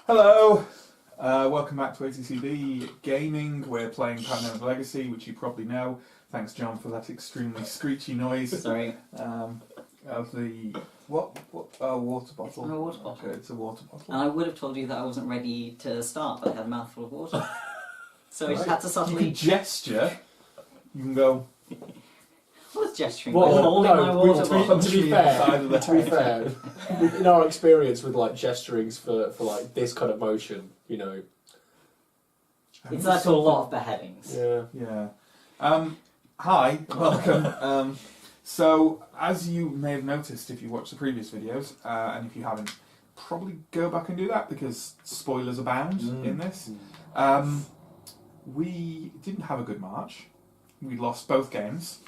Hello! Welcome back to ATCB Gaming. We're playing Pandemic Legacy, which you probably know. Thanks, John, for that extremely screechy noise. Sorry. Of the... What? Water bottle. A water bottle. Okay, it's a water bottle. And I would have told you that I wasn't ready to start, but I had a mouthful of water. So I just Right. had to You subtly... can gesture. You can go... I was gesturing. Well, by holding my no, water to bottle. be fair, in our experience with like gesturings for like this kind of motion, you know. It's led to a lot of beheadings. Yeah. Yeah. Hi, welcome. So, as you may have noticed if you watched the previous videos, and if you haven't, probably go back and do that because spoilers abound in this. We didn't have a good March. We lost both games,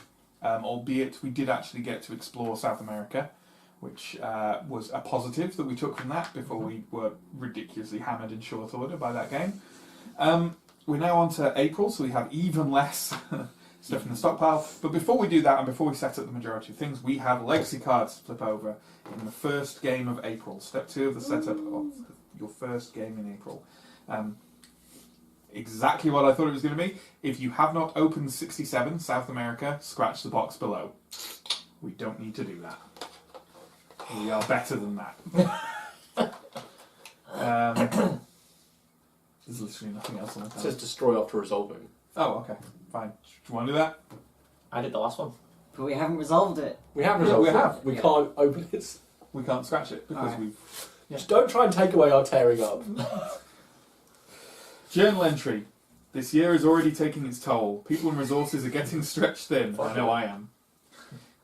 albeit we did actually get to explore South America, which was a positive that we took from that before we were ridiculously hammered in short order by that game. We're now on to April, so we have even less stuff in the stockpile. But before we do that, and before we set up the majority of things, we have legacy cards to flip over in the first game of April. Step 2 of the setup of your first game in April. Exactly what I thought it was going to be. If you have not opened 67, South America, scratch the box below. We don't need to do that. We are better than that. There's literally nothing else on the It card. says destroy after resolving. Oh, okay. Fine. Do you want to do that? I did the last one. But we haven't resolved it. We have Yeah, resolved. we it. have. We Yeah. can't open it. We can't scratch it because Alright. we've... Just don't try and take away our tearing up. Journal entry. This year is already taking its toll. People and resources are getting stretched thin. I know I am.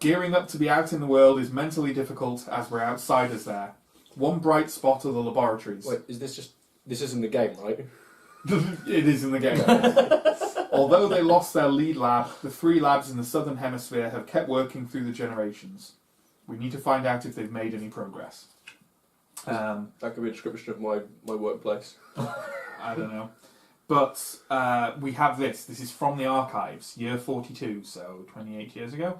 Gearing up to be out in the world is mentally difficult as we're outsiders there. One bright spot are the laboratories. Wait, is this just... This isn't the game, right? It is in the game. Although they lost their lead lab, the 3 labs in the southern hemisphere have kept working through the generations. We need to find out if they've made any progress. That could be a description of my workplace. I don't know. But we have this. This is from the archives, year 42, so 28 years ago.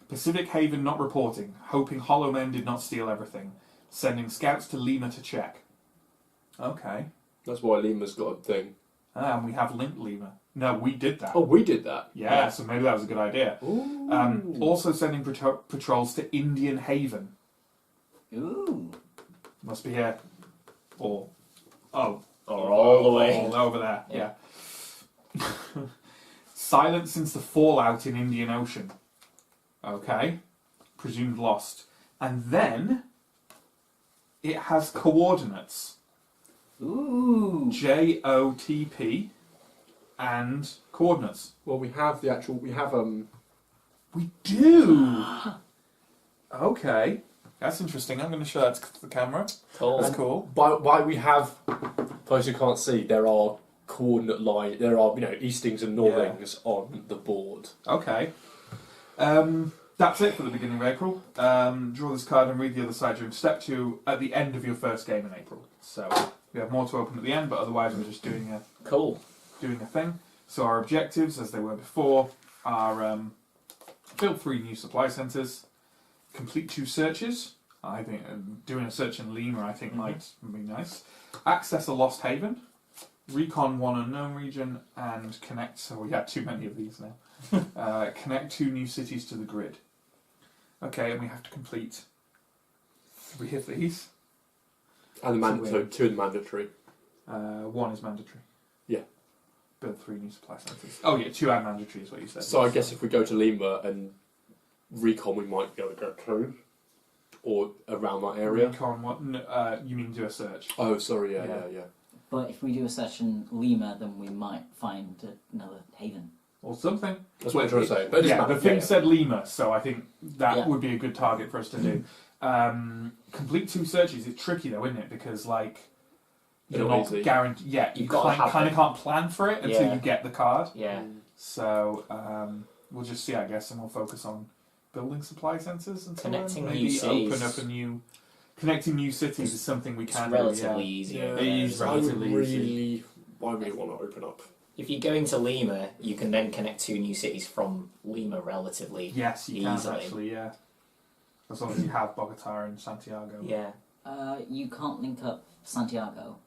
Pacific Haven not reporting, hoping Hollow Men did not steal everything. Sending scouts to Lima to check. Okay. That's why Lima's got a thing. And we have linked Lima. No, we did that. Oh, we did that. Yeah, so maybe that was a good idea. Ooh. Also sending patrols to Indian Haven. Ooh. Must be here. Or... Oh. Or all the way. All over there, yeah. Silent since the fallout in Indian Ocean. Okay. Presumed lost. And then... it has coordinates. Ooh. JOTP and coordinates. Well, we have the actual... We have, We do! Okay. That's interesting. I'm going to show that to the camera. Cool. That's cool. By we have... For those who can't see, there are coordinate line... There are, you know, eastings and northings on the board. Okay. That's it for the beginning of April. Draw this card and read the other side during step 2 at the end of your first game in April. So we have more to open at the end, but otherwise we're just doing a thing. So our objectives, as they were before, are build 3 new supply centres, complete 2 searches. I think doing a search in Lima, I think, might be nice. Access a lost haven, recon 1 unknown region, and connect. So we have too many of these now. Connect 2 new cities to the grid. Okay, and we have to complete 3 of these. And So so 2 are the mandatory. 1 is mandatory. Yeah. Build 3 new supply centres. Oh yeah, 2 are mandatory is what you said. So I guess if we go to Lima and recon, we might be able to get 2. Or around that area. Recon 1, you mean do a search? Oh, sorry, yeah. But if we do a search in Lima, then we might find another haven. Or something. That's what I'm trying to say. But it doesn't Yeah, matter. the thing said Lima, so I think that Yeah. would be a good target for us to do. Complete 2 searches. It's tricky though, isn't it? Because like you're Not not easy. guaranteed. Yeah, you You've got to have kind of them. can't plan for it until Yeah. you get the card. Yeah. So we'll just see, I guess, and we'll focus on building supply centres and Connecting maybe new cities. open up a new. Connecting new cities is something we It's can relatively do. easier. It is I relatively really want to open up. If you go into Lima, you can then connect 2 new cities from Lima relatively. Yes, you can Easily. actually. Yeah, as long as you have Bogota and Santiago. Yeah. You can't link up Santiago.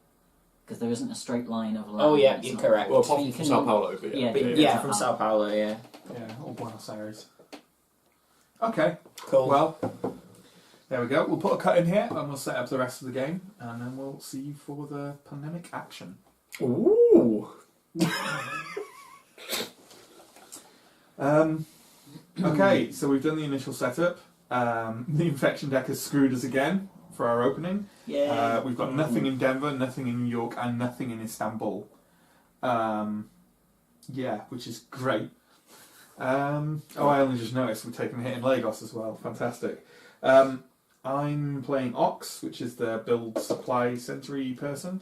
because there isn't a straight line of land. Oh yeah, it's you're not- correct. Well, So apart you from can- Sao Paulo, but yeah, yeah. But, yeah. from Sao Paulo, yeah. Yeah, or Buenos Aires. Okay, Cool. well, there we go. We'll put a cut in here and we'll set up the rest of the game and then we'll see you for the pandemic action. Ooh. Okay, so we've done the initial setup. The infection deck has screwed us again for our opening. Yeah. We've got nothing in Denver, nothing in New York, and nothing in Istanbul. Yeah, which is great. I only just noticed we've taken a hit in Lagos as well. Fantastic. I'm playing Ox, which is the build supply century person.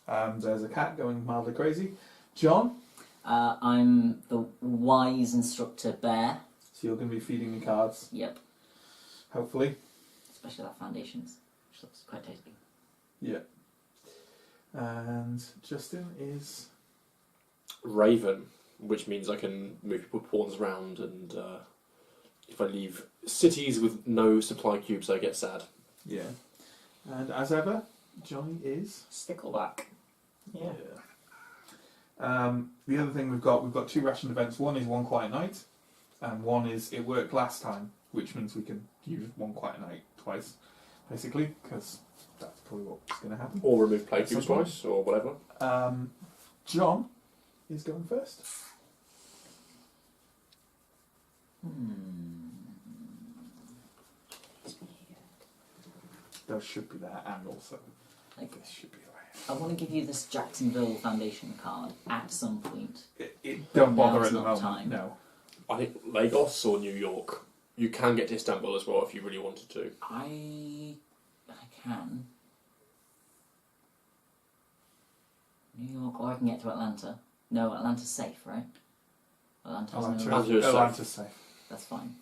There's a cat going mildly crazy. John, I'm the wise instructor bear. so you're going to be feeding me cards, Yep. hopefully. Especially that foundations, which looks quite tasty. Yeah. And Justin is... Raven, which means I can move people pawns around, and if I leave cities with no supply cubes, I get sad. Yeah. And as ever, Johnny is... Stickleback. Yeah. The other thing we've got two ration events. One is One Quiet Night, and one is It Worked Last Time, which means we can use One Quiet Night twice, basically, because that's probably what's going to happen. Or remove play At some cubes point. twice, or whatever. John is going first. Those should be there, and also this should be away. I want to give you this Jacksonville Foundation card at some point. Don't bother Now's at the not moment. time. No. I think Lagos or New York. You can get to Istanbul as well if you really wanted to. I can. New York, or I can get to Atlanta. No, Atlanta's safe, right? Atlanta's Atlanta's safe. That's fine.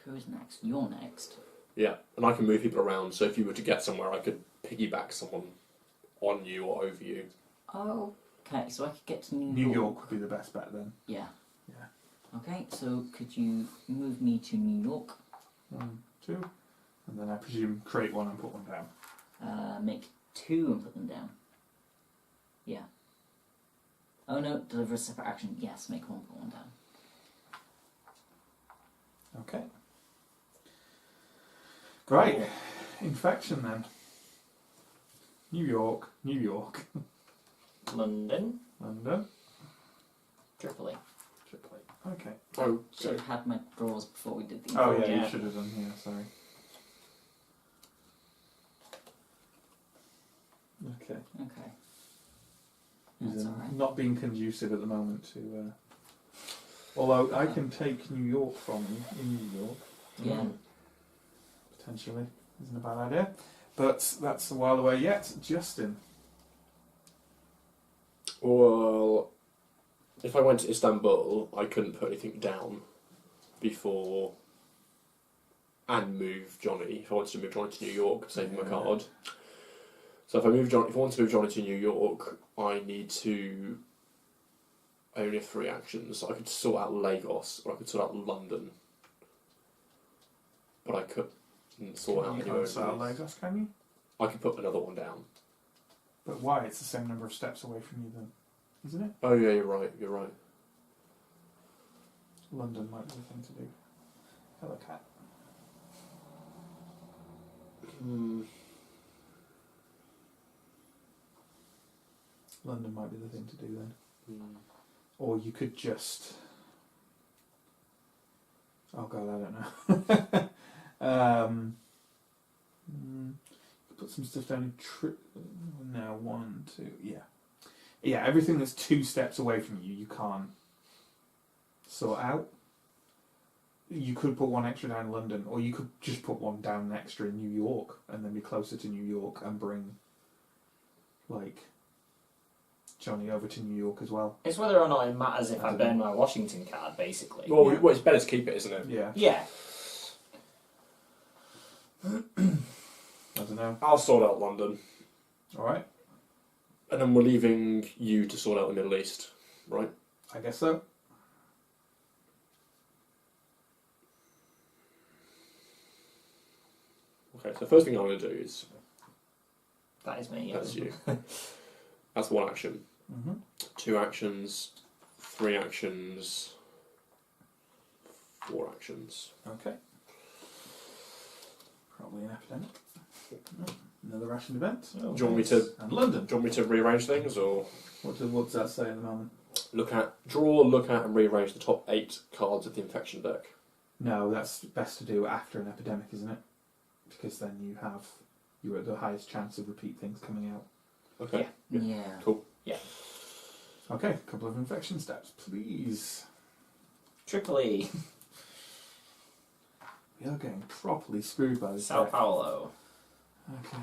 Who's next? You're next. Yeah, and I can move people around, so if you were to get somewhere, I could piggyback someone on you or over you. Oh, okay. So I could get to New York would be the best bet then. Yeah. Yeah. Okay. So could you move me to New York? 1, 2, and then I presume create one and put one down. Make 2 and put them down. Yeah. Oh no, deliver a separate action. Yes, make 1, put 1 down. Okay. Great. Infection then. New York, London. London, Tripoli. Tripoli. Okay. Oh, Should have had my drawers before we did the. Oh yeah, Yeah. you should have done. Yeah, sorry. Okay. Okay. He's That's alright. not being conducive at the moment to. Although I can take New York from you in New York. Yeah. Potentially isn't a bad idea, but that's a while away yet. Justin. Well, if I went to Istanbul, I couldn't put anything down before and move Johnny. If I wanted to move Johnny to New York, save him a card. So if I want to move Johnny to New York, I need to. I only have 3 actions. I could sort out Lagos or I could sort out London, but I couldn't sort out You any can't of sort out those. Lagos, can you? I could put another one down. But why? It's the same number of steps away from you then, isn't it? Oh yeah, you're right. You're right. London might be the thing to do. Hello, cat. London might be the thing to do then. Or you could just... Oh god, I don't know. Put some stuff down in no, 1, 2, yeah. Yeah, everything that's 2 steps away from you, you can't sort out. You could put 1 extra down in London, or you could just put 1 down extra in New York, and then be closer to New York and bring, like, Johnny over to New York as well. It's whether or not it matters if I burn my Washington card, basically. Well, Yeah. well, it's better to keep it, isn't it? Yeah, Yeah. I don't know. I'll sort out London, Alright, and then we're leaving you to sort out the Middle East, right? I guess so. Okay, so the first thing I'm going to do is That is me. That's you. That's one action. Mm-hmm. 2 actions, 3 actions, 4 actions. Okay. Probably an epidemic. Another ration event. Do you want me to? And London. Do you want me to rearrange things, or What does that say at the moment? look at, and rearrange the top 8 cards of the infection deck? No, that's best to do after an epidemic, isn't it? Because then you're at the highest chance of repeat things coming out. Okay. Yeah. Cool. Okay, a couple of infection steps, please. Tripoli. We are getting properly screwed by this. Sao deck. Paulo. Okay.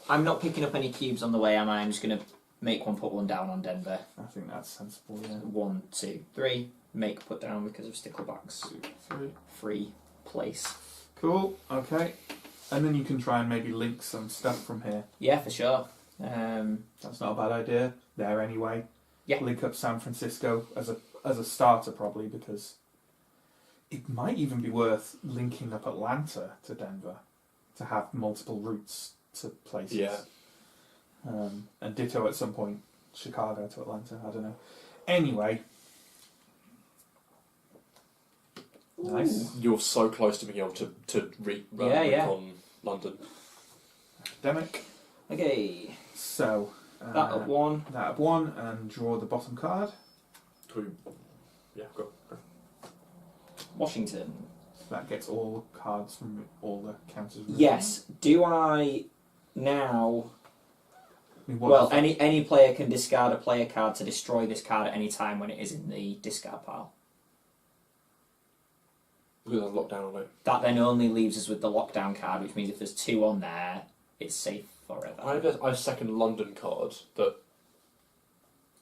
I'm not picking up any cubes on the way, am I? I'm just going to make one, put one down on Denver. I think that's sensible, yeah. 1, 2, 3. Make, put down because of sticklebacks. 2, 3. Free place. Cool, okay. And then you can try and maybe link some stuff from here. Yeah, for sure. That's not a bad idea. There anyway. Yeah. Link up San Francisco as a starter probably, because it might even be worth linking up Atlanta to Denver to have multiple routes to places. Yeah. And ditto at some point Chicago to Atlanta. I don't know. Anyway. Nice. You're so close to being able to Yeah. on London. Academic. Okay. So That up 1. that up 1 and draw the bottom card. Yeah, go. Washington. That gets all cards from all the counters. Yes. Do I now... I mean, what Well, does that- any player can discard a player card to destroy this card at any time when it is in the discard pile. Because I've locked down on it. That then only leaves us with the lockdown card, which means if there's 2 on there, it's safe forever. I have a second London card that.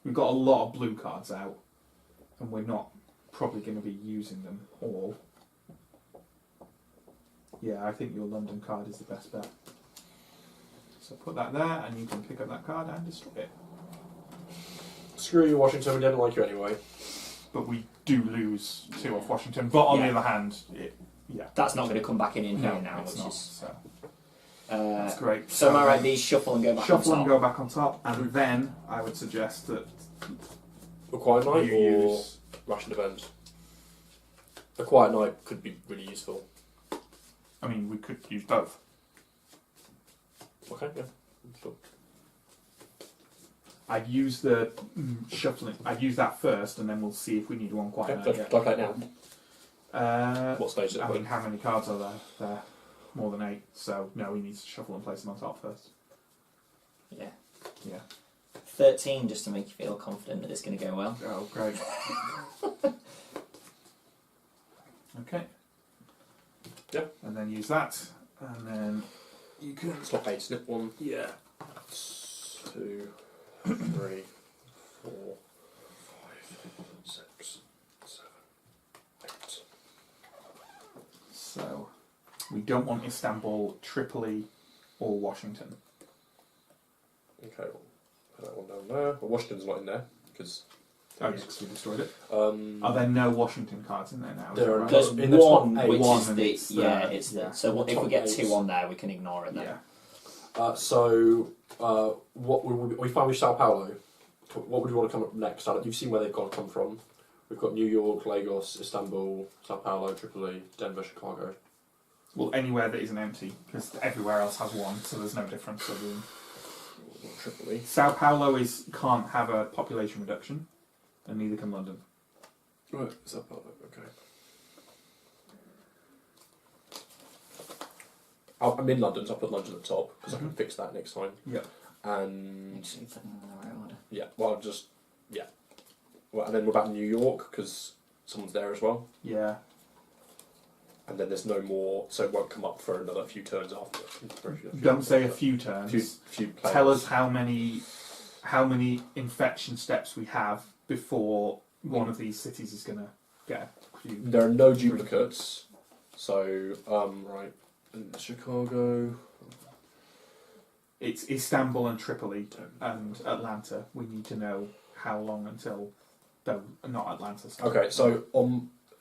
We've got a lot of blue cards out, and we're not probably going to be using them all. Yeah, I think your London card is the best bet. So put that there, and you can pick up that card and destroy it. Screw you, Washington, we don't like you anyway. But we do lose 2 off Washington. But on the Yeah. other hand, That's not going to come back in here no, now, it's which not. is... So that's great. So am I right, these shuffle and go back Shuffle on and top? go back on top, and then I would suggest that A quiet night you or use. ration event? A quiet night could be really useful. I mean, we could use both. Okay, yeah. Sure. I'd use the shuffling. I'd use that first, and then we'll see if we need one quite. Okay, like that now. What stage is it? I mean, how many cards are there? There, more than 8. So no, we need to shuffle and place them on top first. Yeah. Yeah. 13, just to make you feel confident that it's going to go well. Oh, great. Okay. Yeah. And then use that, and then you can. It's not 8, isn't it? 1, Yeah. 2, 3, 4, 5, 6, 7, 8. So we don't want Istanbul, Tripoli, or Washington. Okay, well, put that one down there. Well, Washington's not in there because. Oh, yes, because we destroyed it. Um, Are there no Washington cards in there now? Is There that are right? There's in the top one, eight. which One, is and the... it's the- Yeah, it's the... yeah. So The if we top get eight. 2 on there, we can ignore it then. Yeah. what we found with Sao Paulo. What would you want to come up next? You've seen where they've got to come from. We've got New York, Lagos, Istanbul, Sao Paulo, Tripoli, Denver, Chicago. Well, anywhere that isn't empty, because everywhere else has 1, so there's no difference. Other than Tripoli. Sao Paulo can't have a population reduction, and neither can London. Right, Sao Paulo. Okay. I'm in London, so I'll put London at the top because I can fix that next time. Yeah. And Make sure you put them in the right order. yeah, well, well, and then we're back in New York because someone's there as well. Yeah. And then there's no more, so it won't come up for another few turns after. Don't say a few turns. Few players. Tell us how many infection steps we have before one of these cities is going to get a few. There are no duplicates, so right, and Chicago. It's Istanbul and Tripoli and Atlanta. We need to know how long until not Atlanta. Sorry. Okay, so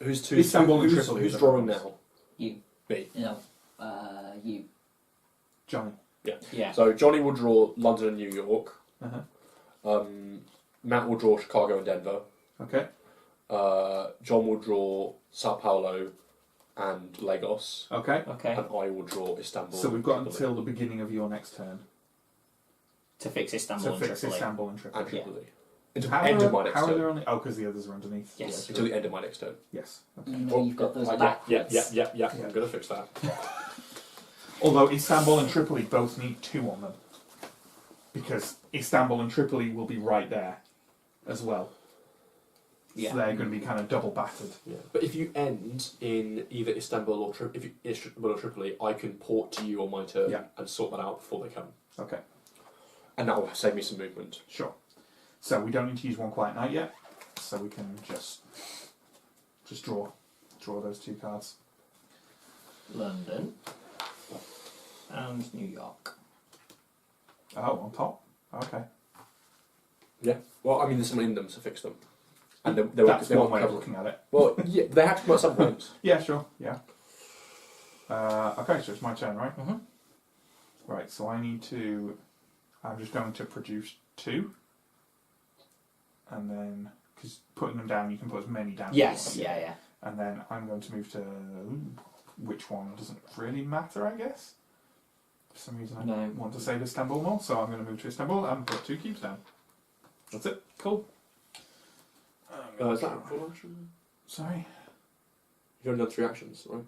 who's Istanbul and who's Tripoli who's are the drawing ones. now? You. Me. No, you. Johnny. Yeah. So Johnny will draw London and New York. Uh-huh. Matt will draw Chicago and Denver. Okay. John will draw Sao Paulo and Lagos. Okay. Okay. And I will draw Istanbul. So we've got and until the beginning of your next turn To fix Istanbul to and fix Tripoli. Istanbul and Tripoli. Tripoli. Until How the end are, of my next how are turn. there only? Oh, because the others are underneath. Yes. Until the end of my next turn. Yes. Okay. No, you've got those Yeah, backwards. yeah. Yeah. I'm going to fix that. Although Istanbul and Tripoli both need 2 on them, because Istanbul and Tripoli will be right there, as well. Yeah. So they're going to be kind of double battered. Yeah. But if you end in either Istanbul or Istanbul or Tripoli, I can port to you on my turn Yeah. and sort that out before they come. Okay. And that will save me some movement. Sure. So we don't need to use One Quiet Night yet, so we can just draw those 2 cards. London and New York. Oh, on top. Okay. Yeah. Well, I mean, there's someone in them, so fix them. And That's they one won't way of cover. looking at it. Well, yeah, they have to come at some point. Yeah, sure. Yeah. Okay, so it's my turn, right? Mhm. Right. So I need to. I'm just going to produce 2, and then because putting them down, you can put as many down. as Yes. you want. Yeah. And then I'm going to move to which one doesn't really matter, I guess. For some reason, I No. want to save Istanbul more, so I'm going to move to Istanbul and put 2 cubes down. That's it. Cool. Is that a full action? Sorry. You've only done 3 actions, right?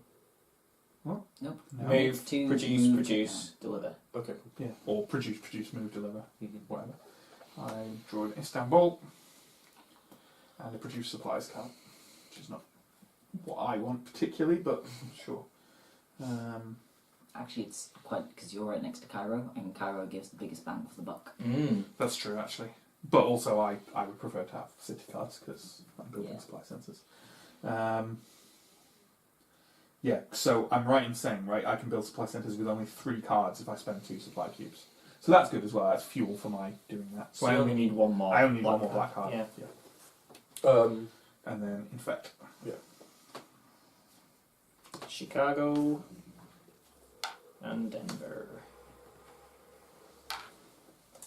Nope. No. Move, To produce, move produce, deliver. Okay. Yeah. Or produce, move, deliver, Mm-hmm. whatever. I draw an Istanbul and a produce supplies card, which is not what I want particularly, but sure. Actually, it's quite because you're right next to Cairo, and Cairo gives the biggest bang for the buck. That's true, actually. But also, I would prefer to have city cards because I'm building Yeah. supply centres. Yeah, so I'm right in saying, right, I can build supply centres with only 3 cards if I spend 2 supply cubes. So that's good as well. That's fuel for my doing that. So I only need one more. I only need black one more black card. Yeah. And then infect. Chicago and Denver.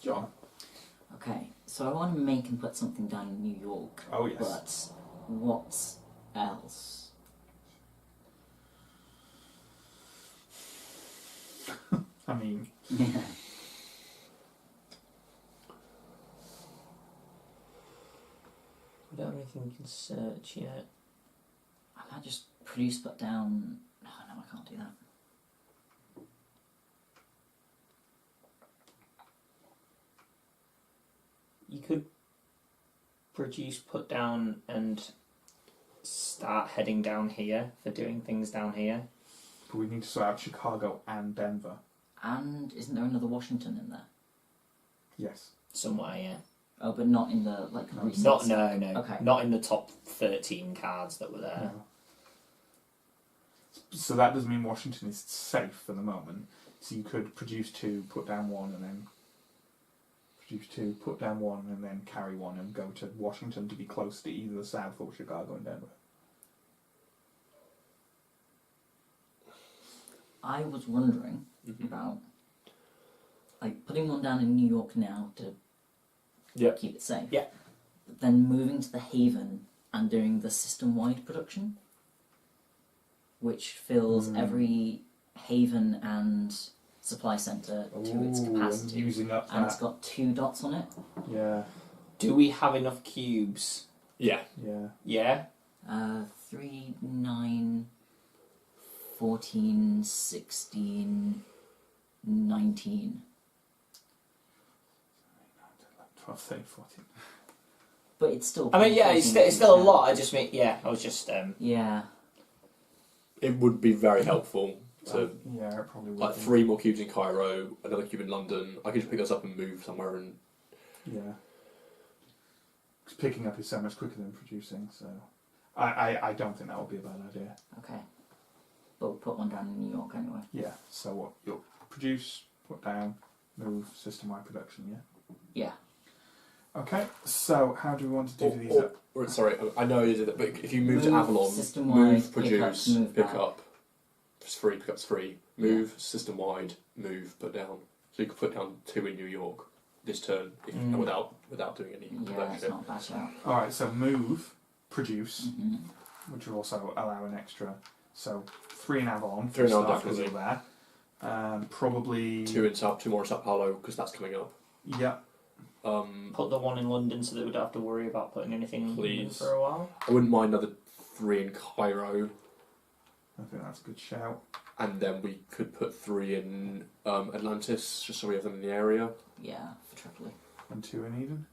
John. Okay, so I want to make and put something down in New York. Oh, yes. But what else? I mean, Yeah. We don't have anything you can search yet. I might just produce put down. Oh, no, I can't do that. You could produce, put down, and start heading down here for doing things down here. but we need to sort out Chicago and Denver. And isn't there another Washington in there? Yes. Somewhere, yeah. Oh, but not in the like No. recent. No. Okay. Not in the top 13 cards that were there. No. So that does mean Washington is safe for the moment. So you could produce 2, put down 1, and then produce 2, put down 1, and then carry 1 and go to Washington to be close to either the South or Chicago and Denver. I was wondering about like putting one down in New York now to keep it safe. Yeah. But then moving to the Haven and doing the system-wide production, which fills every Haven and supply centre to its And capacity. using up And it's that. got 2 dots on it. Yeah, Do we have enough cubes? Yeah. yeah. Yeah? 3, 9, 14, 16, 19. 12, 13, 14. But it's still... I mean, yeah, it's 14 still a cubes lot. now. I just mean, yeah, I was just, Yeah. It would be very helpful to Yeah, it probably would. like be. 3 more cubes in Cairo, another cube in London. I could just pick those up and move somewhere and Yeah. 'Cause picking up is so much quicker than producing, so I don't think that would be a bad idea. Okay. But we'll put one down in New York anyway. Yeah. So what you'll produce, put down, move, system-wide production. Yeah. Yeah. Okay. So how do we want to do these? Up? sorry, I know it is, but if you move to Move, Avalon, system-wide, move, pick produce, up, move pick back. up, it's free, pickup's free. Move, system wide, move, put down. So you could put down 2 in New York this turn without doing any Yeah, conversion. it's not a bad shout. Alright, so move, produce, Mhm. which will also allow an extra. So 3 in Avalon. 3 in Avalon, start, 'cause definitely. you're there. Probably. 2 in Sao, 2 more in Sao Paulo because that's coming up. Yeah. Put the one in London so that we don't have to worry about putting anything in London Please. for a while. I wouldn't mind another 3 in Cairo, I think that's a good shout. and then we could put 3 in Atlantis just so we have them in the area. Yeah, for Tripoli. And 2 in Eden.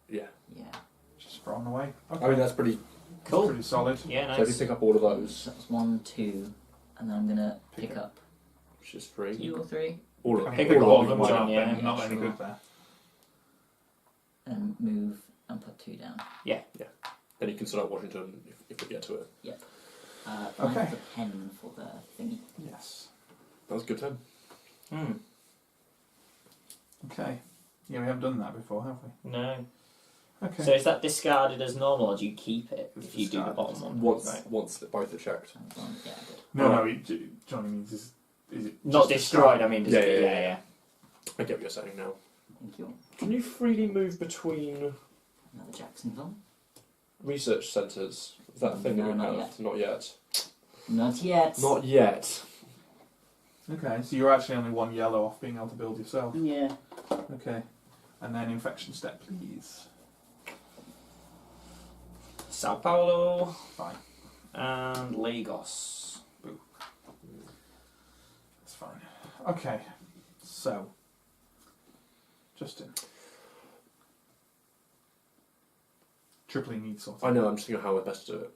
Yeah, Yeah. Just for on the way. Okay. I mean that's pretty. Cool. Pretty solid. Yeah, So if you nice. pick up all of those, So that's 1, 2, and then I'm gonna pick up which is 3, 2 or 3, all of I Pick think up all all of of them, them, John, yeah. but not Yeah, any sure. good there. and move and put 2 down. then you can start Washington if we get to it. Can I Okay. have the pen for the thingy? Yes. That was a good turn. Okay. Yeah, we haven't done that before, have we? No. Okay. So is that discarded as normal, or do you keep it It's if you do the discarded. bottom one? Once Right. once both are checked. Yeah, I did. no, Johnny means is it Not just destroyed. I mean, Yeah, destroyed. yeah, Yeah, yeah. I get what you're saying now. Thank you. Can you freely move between Another Jacksonville. research centres? Is that a thing No, that we not have? yet. Not yet. Not yet. Not yet. Okay, so you're actually only 1 yellow off being able to build yourself. Yeah. Okay. And then infection step, please. Sao Paulo Fine. and Lagos. That's fine. Okay. So, Justin. Tripoli needs sorting. I know, I'm just thinking how we're best to do it.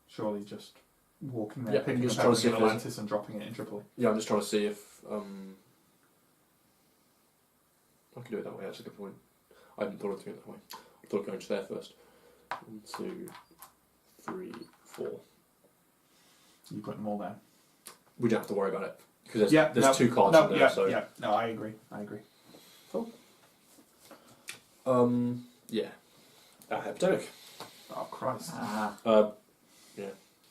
Surely just walking there, Yeah, picking just up trying to see everything in if there's- Atlantis and dropping it in Tripoli. Yeah, I'm just trying to see if I could do it that way. That's a good point. I hadn't thought of doing it that way. I thought of going to there first. 1, 2, 3, 4. You put them all there. We don't have to worry about it because there's no, 2 cards no, in there. yeah, So yeah. No, I agree. yeah, epidemic. Oh Christ! Ah, Yeah,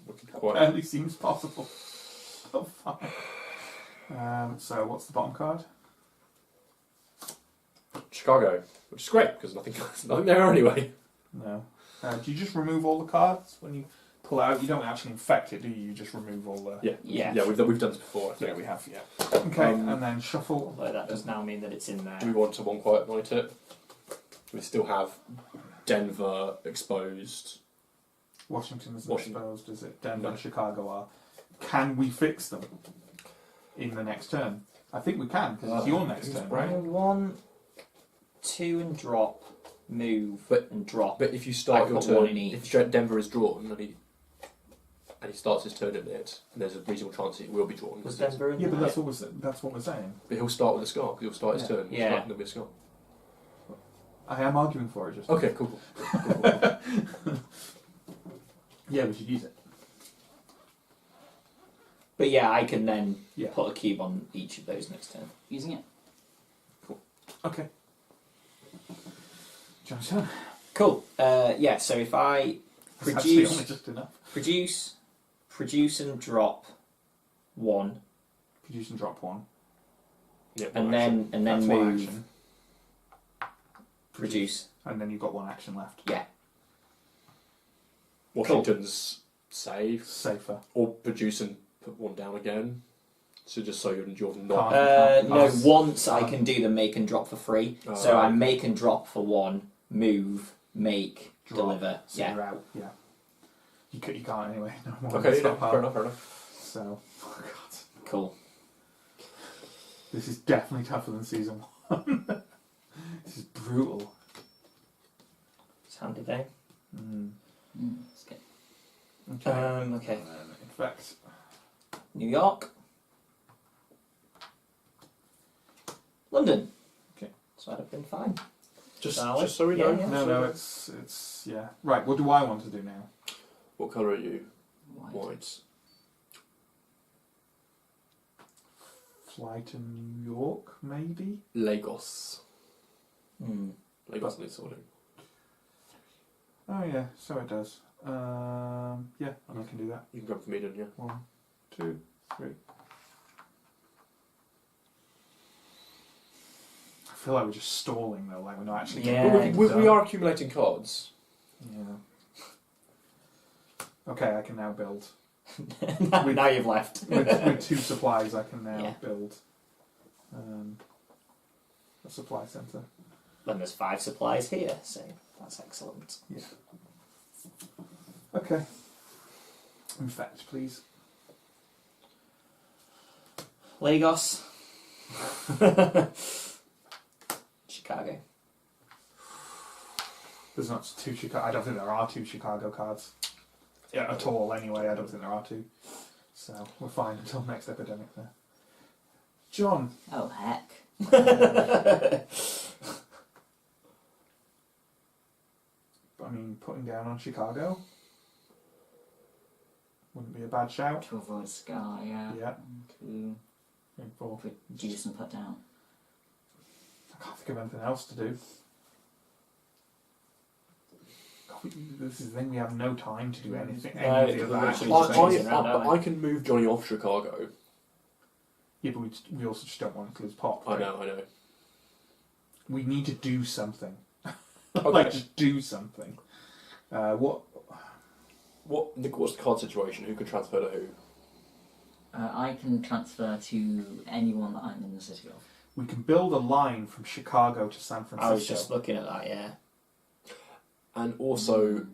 we could quite. Barely seems possible. Oh fine. So what's the bottom card? Chicago, which is great because nothing there anyway. No. Do you just remove all the cards when you pull out? You don't actually infect it, do you? You just remove all the. Yeah, yeah. yeah, we've done this before. I think. Yeah, we have. Yeah. Okay, Um, and then shuffle. Although that does now mean that it's in there. Do we want to one quiet night it? We still have Denver exposed. Washington isn't Washington. exposed, is it? Denver No. and Chicago are. Can we fix them in the next turn? I think we can because it's your next who's turn, Brian? right? 1, 2 and drop, move But- and drop. But if you start I your put turn, one in each. if Denver is drawn and he starts his turn in it, and there's a reasonable chance he will be drawn. Was because Denver in Yeah, but there? that's what we're saying. But he'll start with a scar. 'Cause he'll start his Yeah. turn. Yeah. There'll be a scar. I am arguing for it, just. Okay, cool. Yeah, we should use it. But yeah, I can then Yeah. put a cube on each of those next turn. Using it. Okay. John's turn. Cool. Yeah, so if I That's actually produce, only just enough. produce and drop 1, Produce and drop 1. Yeah, and one action. then That's one move, action. produce. And then you've got 1 action left. Yeah. Washington's save Safer. or produce and put 1 down again. So just so you're not. Can't. No, Pass. once I can do the make and drop for free. Oh, So I right. make and drop for 1, move, make, Drop. deliver. So Yeah. you're out. Yeah. You can't anyway. No more. Okay, Stop fair out. enough, fair enough. So, oh God. Cool. This is definitely tougher than season 1. This is brutal. It's handy day. Let's get Okay. Okay. And then infect. New York. London. Okay. So I'd have been fine. Just Solid. so we know. Yeah, yeah. No, it's yeah. Right. What do I want to do now? What colour are you? white. White. Fly to New York, maybe. Lagos. Hmm. Lagos needs sorting. Oh yeah, so it does. Yeah, I can do that. You can grab for me, don't you? 1, 2, 3. I feel like we're just stalling though, like we're not actually. Yeah. getting But anything we done. are accumulating cards. Yeah. Okay, I can now build. Now you've left. With 2 supplies, I can now Yeah. build a supply centre. Then there's 5 supplies here, so that's excellent. Okay. Infect, please. Lagos. Chicago. There's not 2 Chicago. I don't think there are 2 Chicago cards. Yeah, at all. Anyway, I don't think there are 2. So we're fine until next epidemic. There. John. Oh heck. I mean, putting down on Chicago wouldn't be a bad shout. To avoid Scar, yeah. Yeah. 2. 3, 4. Reduce and put down. I can't think of anything else to do. God, this is the thing, we have no time to do anything. No, Any of the we're other literally actions. just phasing around, aren't we? I can move Johnny off Chicago. Yeah, but we also just don't want to lose pop. I Right? know. We need to do something. Okay. Like, just do something. What? What's the card situation? Who can transfer to who? I can transfer to anyone that I'm in the city of. We can build a line from Chicago to San Francisco. I was just looking at that, yeah. And also,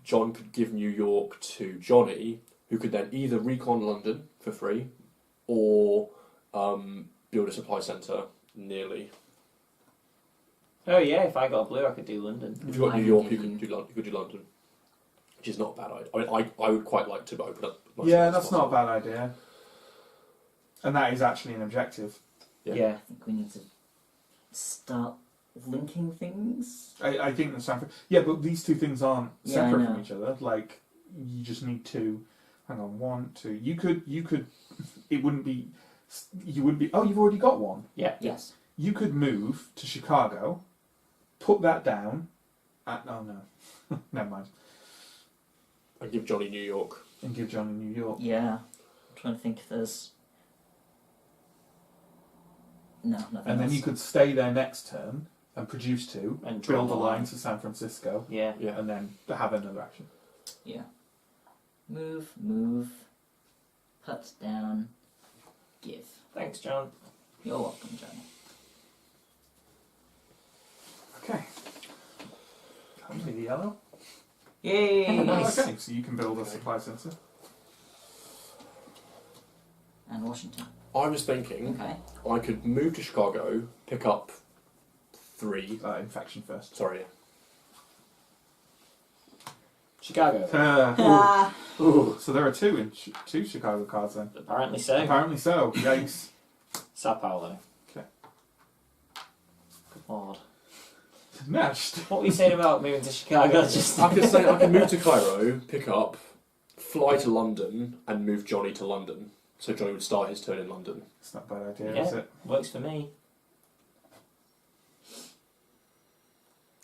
John could give New York to Johnny, who could then either recon London for free, or build a supply centre nearly. Oh yeah, if I got a blue, I could do London. If you got I New can York, you give could do London, which is not a bad idea. I mean, I would quite like to open up. my Yeah, supply that's not a centre. bad idea. And that is actually an objective. Yeah. Yeah. I think we need to start linking things. I think that San Francisco. Yeah, but these 2 things aren't Yeah, I separate know. from each other. Like, you just need to. Hang on, 1, 2. You could. It wouldn't be. You wouldn't be. Oh, you've already got one. Yeah. Yes. You could move to Chicago, put that down. Oh no, never mind. And give Johnny New York. And give Johnny New York. Yeah. I'm trying to think if there's. No, nothing And then else. you could stay there next turn and produce 2, And draw build a a line line. to San Francisco, Yeah. Yeah. and then have another action. Yeah. Move. Put down. Give. Thanks, John. You're welcome, Johnny. Okay. Come to the yellow. Yay! Nice. Okay, so you can build a supply centre. And Washington. I was thinking Okay. I could move to Chicago, pick up 3. Infection first. Sorry. Chicago. Ah. Ooh, so there are 2 Chicago cards then. Apparently so. Apparently so. Yikes. Sao Paulo. Okay. Good lord. No, just What were you saying about moving to Chicago? Just I could say I can move to Cairo, pick up, fly to London, and move Johnny to London. So Johnny would start his turn in London. it's not a bad idea, Yeah. is it? works for me.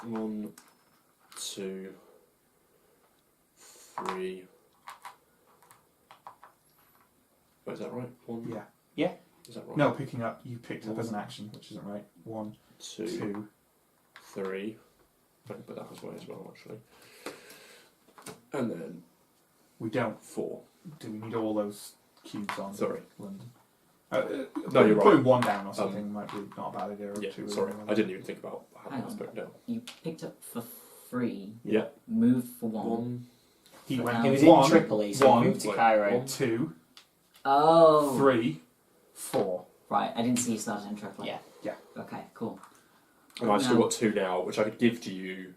1, 2, 3. Oh, is that right? 1. Yeah. Is that right? No, picking up. You picked up as an action, which isn't right. 1, 2, 2. 3. I can put that as well, actually. And then We don't. 4. Do we need all those cubes on? Sorry. London. No, you're right. Putting 1 down or something might be not a bad idea. Or Yeah, 2. sorry. I didn't even think about having Hang that on. spoken down. You picked up for free. Yeah. Move for 1. 1, He He went. He was 1, in Tripoli, so one, he moved to like, Cairo. 2, Oh. 3, 4. Right. I didn't see you started in Tripoli. Yeah. Okay. Cool. and I've still No. got 2 now, which I could give to you,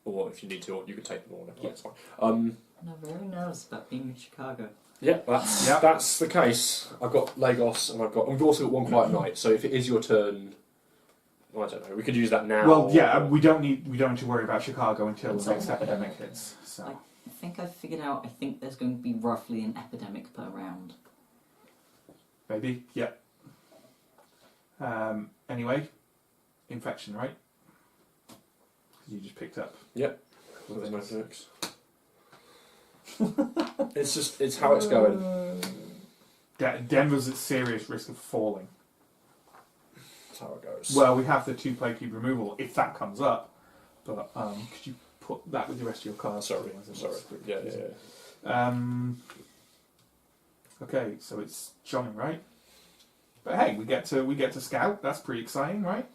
or if you need to, or you could take them all. Yeah. That's fine. I'm very nervous about being in Chicago. Yeah, that's Yeah. that's the case. I've got Lagos, and we've also got 1 quiet night. So if it is your turn, well, I don't know. We could use that now. Well, yeah, we don't need to worry about Chicago until the Until next the epidemic epidemic. hits. So I think I've figured out. I think there's going to be roughly an epidemic per round. maybe, yeah. Anyway, infection, right? 'Cause you just picked up. There's no fix. It's how it's going. Denver's at serious risk of falling. That's how it goes. Well, we have the 2 play cube removal if that comes up, but could you put that with the rest of your cards? Sorry. Yeah. Okay, so it's Johnny, right? But hey, we get to scout. That's pretty exciting, right?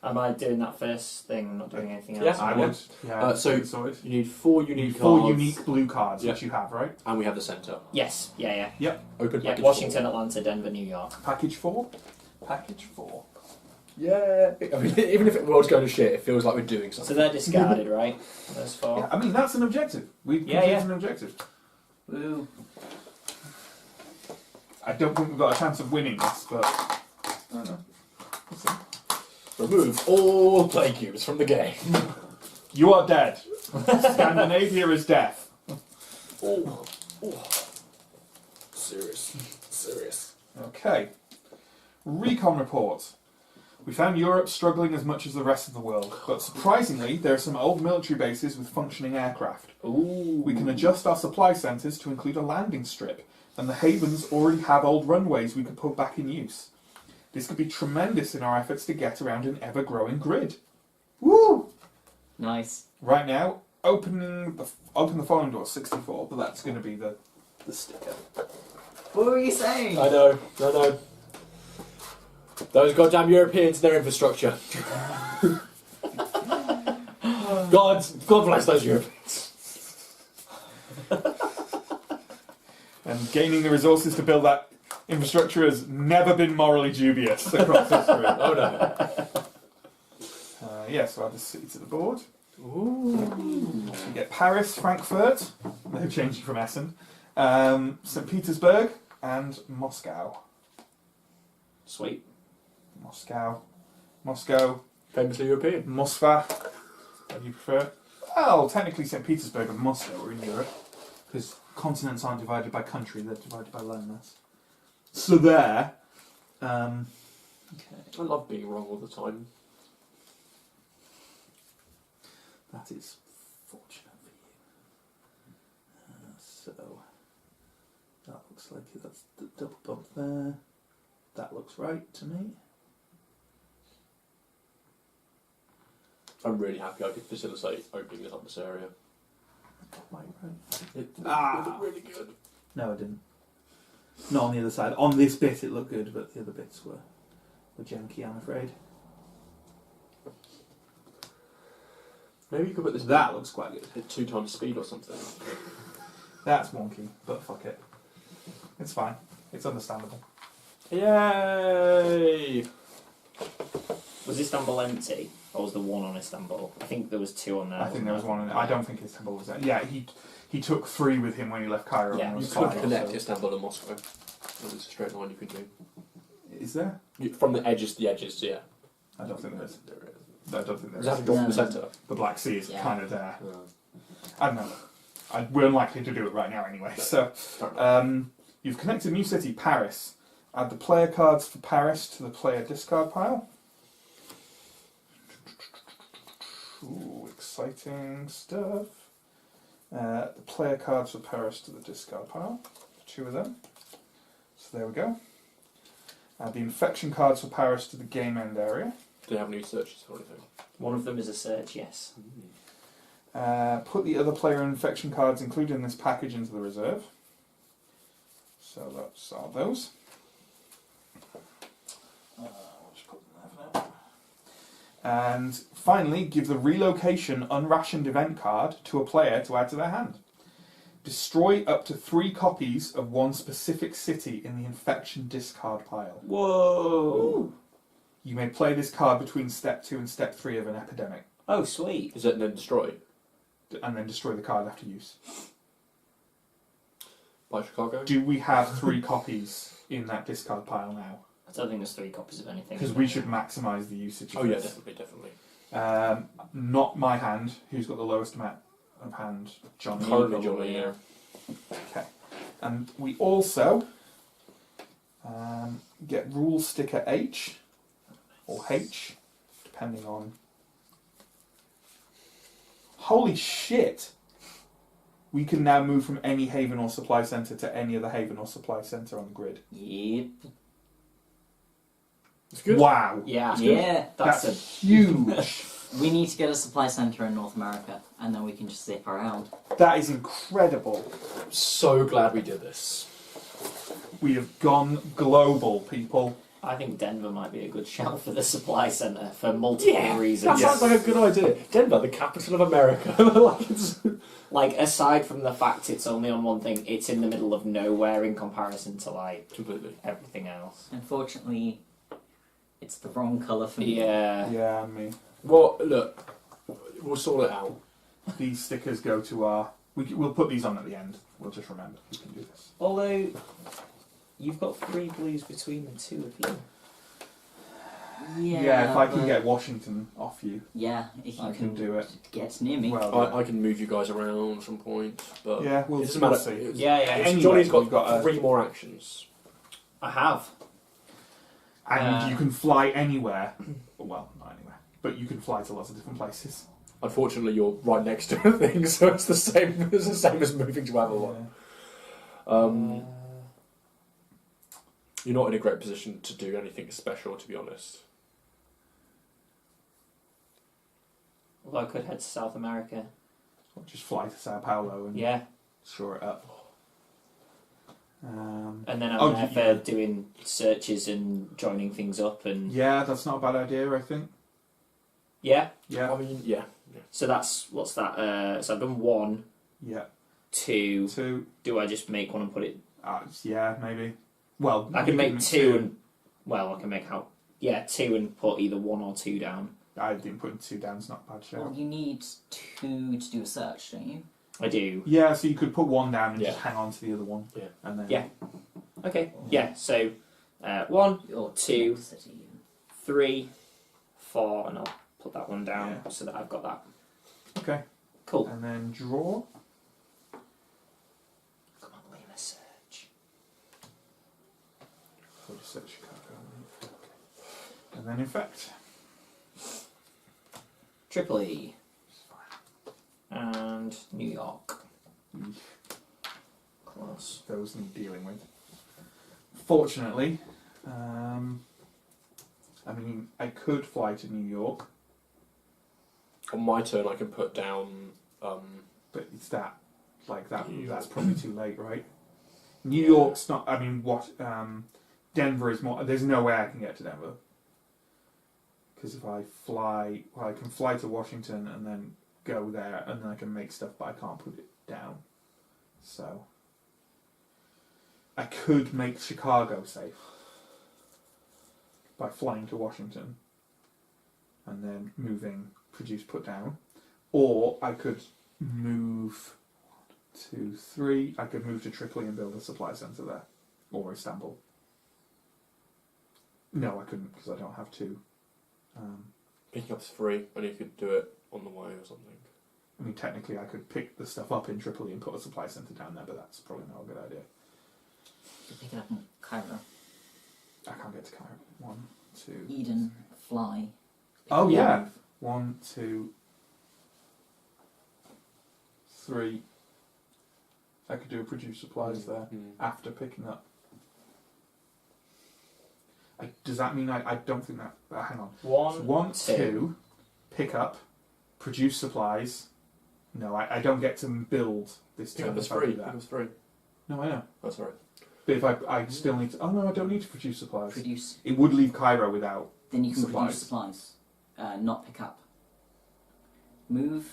Am I doing that first thing, not doing anything else? Yeah, I would. Yeah. So sorted. you need 4 You unique need 4 cards. unique blue cards, Yeah. which you have, right? And we have the centre. Yes. Yeah. Open Yeah. package Washington, 4. Atlanta, Denver, New York. Package 4. Package 4. Yeah. I mean, even if it was going to shit, it feels like we're doing So something. they're discarded, right? Those 4. Yeah, I mean, that's an objective. We've Yeah, completed yeah. an objective. Woo. I don't think we've got a chance of winning this, but I don't know. We'll see. Remove all play cubes from the game. You are dead. Scandinavia is death. Oh. Serious. Okay. Recon report. We found Europe struggling as much as the rest of the world, but surprisingly, there are some old military bases with functioning aircraft. Ooh. We can adjust our supply centres to include a landing strip, and the havens already have old runways we could put back in use. This could be tremendous in our efforts to get around an ever-growing grid. Woo! Nice. Right now, open the following door, 64, but that's going to be the sticker. What were you saying? I know. Those goddamn Europeans and their infrastructure. God bless those Europeans. And gaining the resources to build that infrastructure has never been morally dubious across history. Oh no. Yes, so I'll just city to the board. Ooh. We get Paris, Frankfurt, they're changing from Essen, St. Petersburg, and Moscow. Sweet. Moscow, Famously European. Moskva, what do you prefer? Well, technically St. Petersburg and Moscow are in Europe, because continents aren't divided by country, they're divided by landmass. So there. Okay. I love being wrong all the time. That is fortunate for you. So, that looks like it. That's the double bump there. That looks right to me. I'm really happy I could facilitate opening this up this area. Right. It Ah. looked really good. No, I didn't. Not on the other side. On this bit it looked good, but the other bits were janky, I'm afraid. Maybe you could put this That looks quite good. at 2 times speed or something. That's wonky, but fuck it. It's fine. It's understandable. Yay! Was Istanbul empty? Or was there one on Istanbul? I think there was 2 on there. I think there was wasn't one. I don't think Istanbul was there. Yeah, he took 3 with him when he left Cairo. Yeah, and there You was could 5, connect so- Istanbul and Moscow. There's a straight line you could do. Is there? From the edges to the edges, yeah. I don't think there is. There is. I don't think there Does that have is. to go from the No. centre? The Black Sea is Yeah. kind of there. I don't know. We're unlikely to do it right now anyway. So, you've connected a new city, Paris. Add the player cards for Paris to the player discard pile. Ooh, exciting stuff. The player cards for Paris to the discard pile. 2 of them. So there we go. Add the infection cards for Paris to the game end area. Do they have new searches or anything? One of them is a search, yes. Put the other player infection cards included in this package into the reserve. So that's all those. Just put them there for now. And finally, give the relocation unrationed event card to a player to add to their hand. Destroy up to 3 copies of one specific city in the infection discard pile. Whoa! You may play this card between step 2 and step 3 of an epidemic, Oh, sweet. Is it then destroy? and then destroy the card after use. By Chicago? Do we have 3 copies in that discard pile now? I don't think there's 3 copies of anything. Because we should maximise the usage of Oh yeah, this. definitely. Not my hand. Who's got the lowest amount of hand? Johnny. Currently probably. Johnny, yeah. Okay. And we also get rule sticker H, or H, depending on... Holy shit! we can now move from any haven or supply centre to any other haven or supply centre on the grid. Yep. It's good. Wow, Yeah. Yeah. that's That's a huge. We need to get a supply centre in North America, and then we can just zip around. That is incredible. I'm so glad we did this. We have gone global, people. I think Denver might be a good shout for the supply centre for multiple reasons. That sounds like a good idea. Denver, the capital of America. Like, it's... Like, aside from the fact it's only on one thing, it's in the middle of nowhere in comparison to, like, Completely. everything else. Unfortunately, it's the wrong colour for me. Yeah. Yeah, me. Well, look, we'll sort it out. These stickers go to our... We'll put these on at the end. We'll just remember we can do this. Although, you've got 3 blues between the two of you. Yeah, if I can but- get Washington off you, Yeah, if you I can do it. get near me. Well, I can move you guys around at some point, but yeah, we'll, it doesn't we'll matter. see. Yeah, yeah. It's- Anyway, Johnny's we've got got a- 3 more actions. I have. And you can fly anywhere. Well, not anywhere. But you can fly to lots of different places. Unfortunately, you're right next to a thing, so it's the same. It's the same as moving to Avalon. You're not in a great position to do anything special, to be honest. Well, I could head to South America. Or just fly to Sao Paulo and Yeah. shore it up. And then I'm Oh, there yeah. for doing searches and joining things up and... Yeah, that's not a bad idea, I think. Yeah. Yeah. I mean, yeah. So that's... What's that? So I've done 1, Yeah. 2... 2. Do I just make 1 and put it... Yeah, maybe. Well, I you can make 2 and... Well, I can make how... Yeah, 2 and put either 1 or 2 down. I think putting 2 down is not a bad Well, shout. you need 2 to do a search, don't you? I do. Yeah, so you could put 1 down and Yeah. just hang on to the other one. Yeah. And then Yeah. Okay. Yeah, so 1, Or 2, city. 3, 4, and I'll put that one down Yeah. so that I've got that. Okay. Cool. And then draw. Come on, leave a search. We'll just search Chicago. Okay. And then infect. Tripoli. And New York. Close. Those need dealing with. Fortunately, I mean, I could fly to New York, On my turn, I can put down. but it's that, like that. New That's York. probably too late, right? New York's not. I mean, what? Denver is more. There's no way I can get to Denver because if I fly, well, I can fly to Washington and then go there, and then I can make stuff, but I can't put it down. So I could make Chicago safe by flying to Washington and then moving produce put down, or I could move 1, 2, 3. I could move to Tripoli and build a supply centre there, or Istanbul. No, I couldn't because I don't have 2. Picking up's free, and you could do it on the way or something. I mean, technically, I could pick the stuff up in Tripoli and put a supply centre down there, but that's probably not a good idea. You pick it up in Cairo. I can't get to Cairo. 1, 2. Eden, fly. Oh Pick yeah. up. 1, 2, 3. I could do a produce supplies there after picking up. Does that mean I don't think that? Hang on. 1, So 1, 2. 2, pick up, produce supplies. No, I don't get to build this Pick turn up is if I free. do Pick that. up is free. No, I know. That's alright. But if I still need to. Oh no, I don't need to produce supplies. Produce. It would leave Cairo without. Then you can Supplies. produce supplies. Not pick up. Move,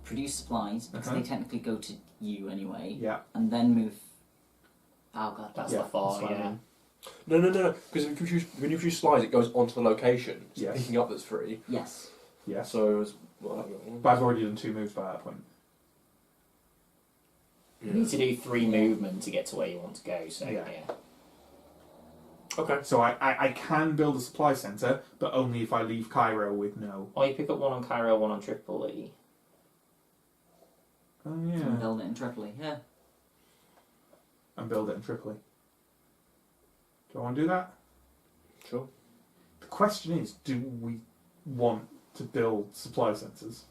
produce supplies, because Uh-huh. they technically go to you anyway, Yeah. and then move. Oh god. That's Yeah, the 4, that's what I yeah. mean. No. Because when you produce slides, it goes onto the location. So Yes. picking up that's free. Yes. Yeah. So, well, But I've already done 2 moves by that point. You need to do 3 movement to get to where you want to go, so Yeah. yeah. Okay. So I can build a supply centre, but only if I leave Cairo with no. Or you pick up 1 on Cairo, 1 on Tripoli. Oh And yeah. build it in Tripoli. Yeah. And build it in Tripoli. Do I want to do that? Sure. The question is, do we want to build supply centres?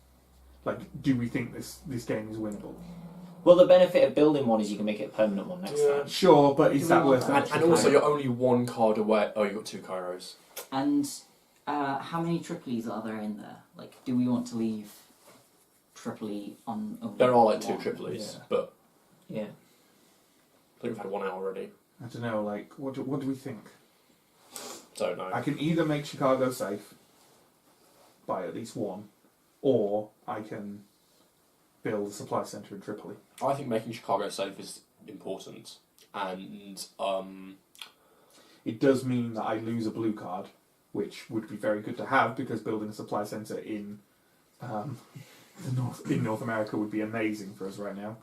Like, do we think this game is winnable? Well, the benefit of building one is you can make it a permanent one next Yeah. time. Sure, but Do is we that want worth that? it? And also, you're only one card away. Oh, you've got 2 Kairos. And how many Tripolies are there in there? Like, do we want to leave Tripoli on? Only There are like 2 one? Tripolies, Yeah. but Yeah. I think we've had 1 hour already. I don't know. Like, what do we think? Don't know. I can either make Chicago safe by at least 1, or I can build a supply centre in Tripoli. I think making Chicago safe is important, and It does mean that I lose a blue card, which would be very good to have because building a supply centre in North America would be amazing for us right now.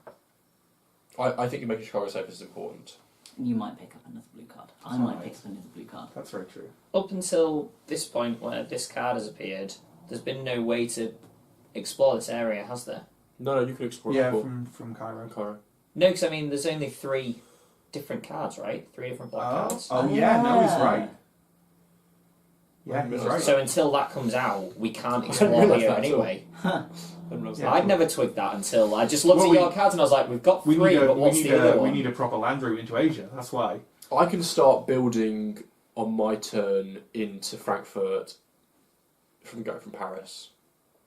I think making Chicago safe is important. You might pick up another blue card. I That's might right. pick up another blue card. That's very true. Up until this point where this card has appeared, there's been no way to explore this area, has there? No, you can explore Yeah, that from Cairo. Cairo. No, because I mean, there's only 3 different cards, right? 3 different black cards. Oh yeah, no, he's Yeah. right. Yeah, he's right. So until that comes out, we can't I explore didn't realise here that at all. anyway. Yeah. I'd never twigged that until I just looked Well, at your cards and I was like, we've got 3, but what's the other we one? need a proper land route into Asia. That's why. I can start building on my turn into Frankfurt from Paris.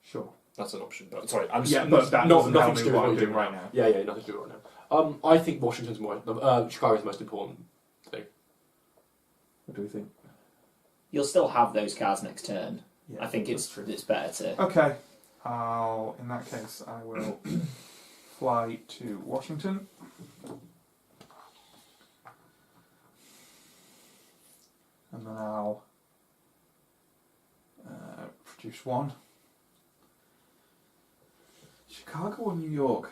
Sure. That's an option. But sorry, I'm Yeah, but that not, doesn't nothing tell to me do what I'm with doing right now. Yeah, nothing to do right now. I think Washington's Chicago's the most important thing. What do we think? You'll still have those cards next turn. Yeah, I think that's true. it's better to. Okay. In that case, I will fly to Washington. And then I'll produce 1. Chicago or New York?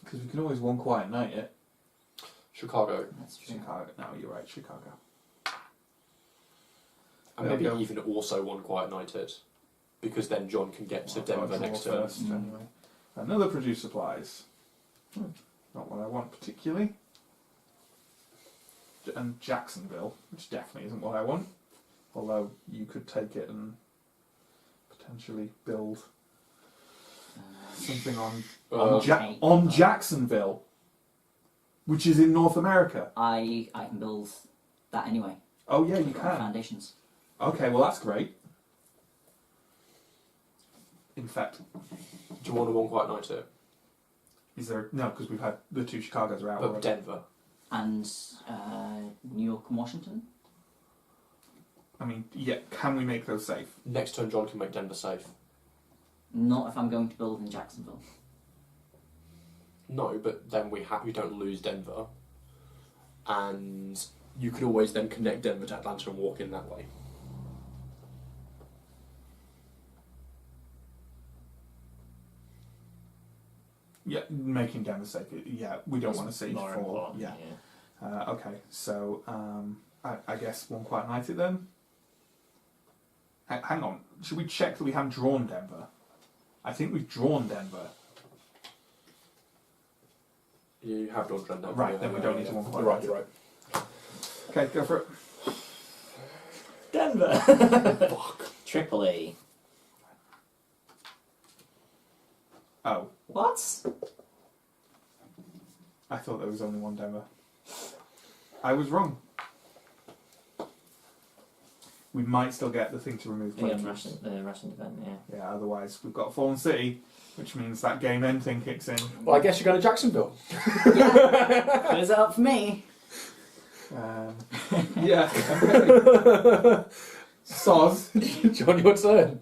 Because we can always one quiet night it. Chicago. That's true. Chicago. No, you're right, Chicago. And There we maybe go. even also one quiet nighted. Because then John can get to Well, I've got Denver to draw next turn. first, anyway. Another produce supplies. Not what I want particularly. And Jacksonville, which definitely isn't what I want. Although you could take it and potentially build something on Uh, on Jacksonville, which is in North America. I can build that anyway. Oh yeah, you I've got can. Foundations. Okay, well that's great. In fact, do you want a one quiet night it? is there no? Because we've had the 2 Chicago's are out But already. Denver. And New York and Washington. I mean, yeah, can we make those safe? Next turn, John can make Denver safe. Not if I'm going to build in Jacksonville. No, but then we don't lose Denver, and you could always then connect Denver to Atlanta and walk in that way. Yeah, making Denver safe. Yeah, we don't want to see more for. important, Yeah. Okay, so I guess one quiet night it then. Hang on, should we check that we haven't drawn Denver? I think we've drawn Denver. You have drawn Denver. Right, then we don't need to one quiet You're right, night. you're right. Okay, go for it. Denver! Fuck. Tripoli. Oh, What? I thought there was only one Denver. I was wrong. We might still get the thing to remove The players. Russian event, yeah. Yeah, otherwise we've got Fallen City, which means that game end thing kicks in. Well, I guess you're going to Jacksonville. Close it up for me. Yeah. Okay. Soz. John, your turn.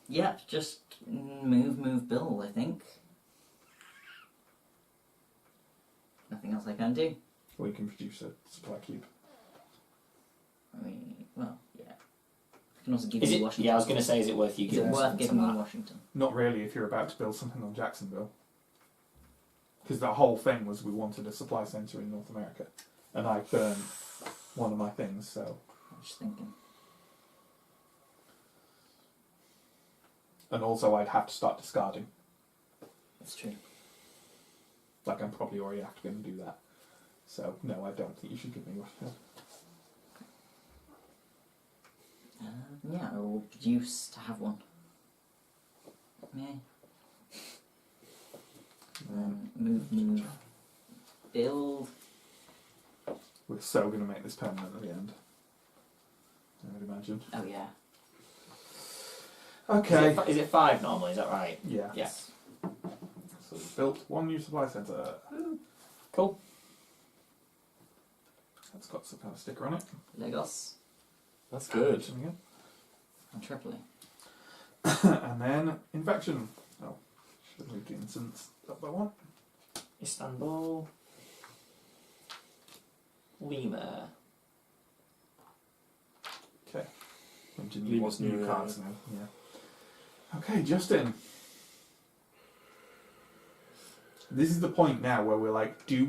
Yep, just move, build, I think. Nothing else I can do. We can produce a supply cube. I mean, well, yeah. I can also give Is you it? Washington. Yeah, I was going to say, is it worth you Is it giving worth some giving to you that? Washington? Not really if you're about to build something on Jacksonville. Because the whole thing was we wanted a supply centre in North America. And I burned one of my things, so... I'm just thinking. And also I'd have to start discarding. That's true. Like I'm probably already going to do that. So, no, I don't think you should give me Washington. Yeah, I will produce to have one. Yeah. Move. Build. We're so going to make this permanent at the end. I would imagine. Oh yeah. Okay. Is it 5 normally? Is that right? Yeah. Yeah. So we've built 1 new supply centre. Cool. That's got some kind of sticker on it. Legos. That's good. Again. And Tripoli. And then infection. Oh, should have moved the instance up by 1. Istanbul. Lima. Okay. Into Lima's new new, cards now. Yeah. Okay, Justin. This is the point now where we're like, do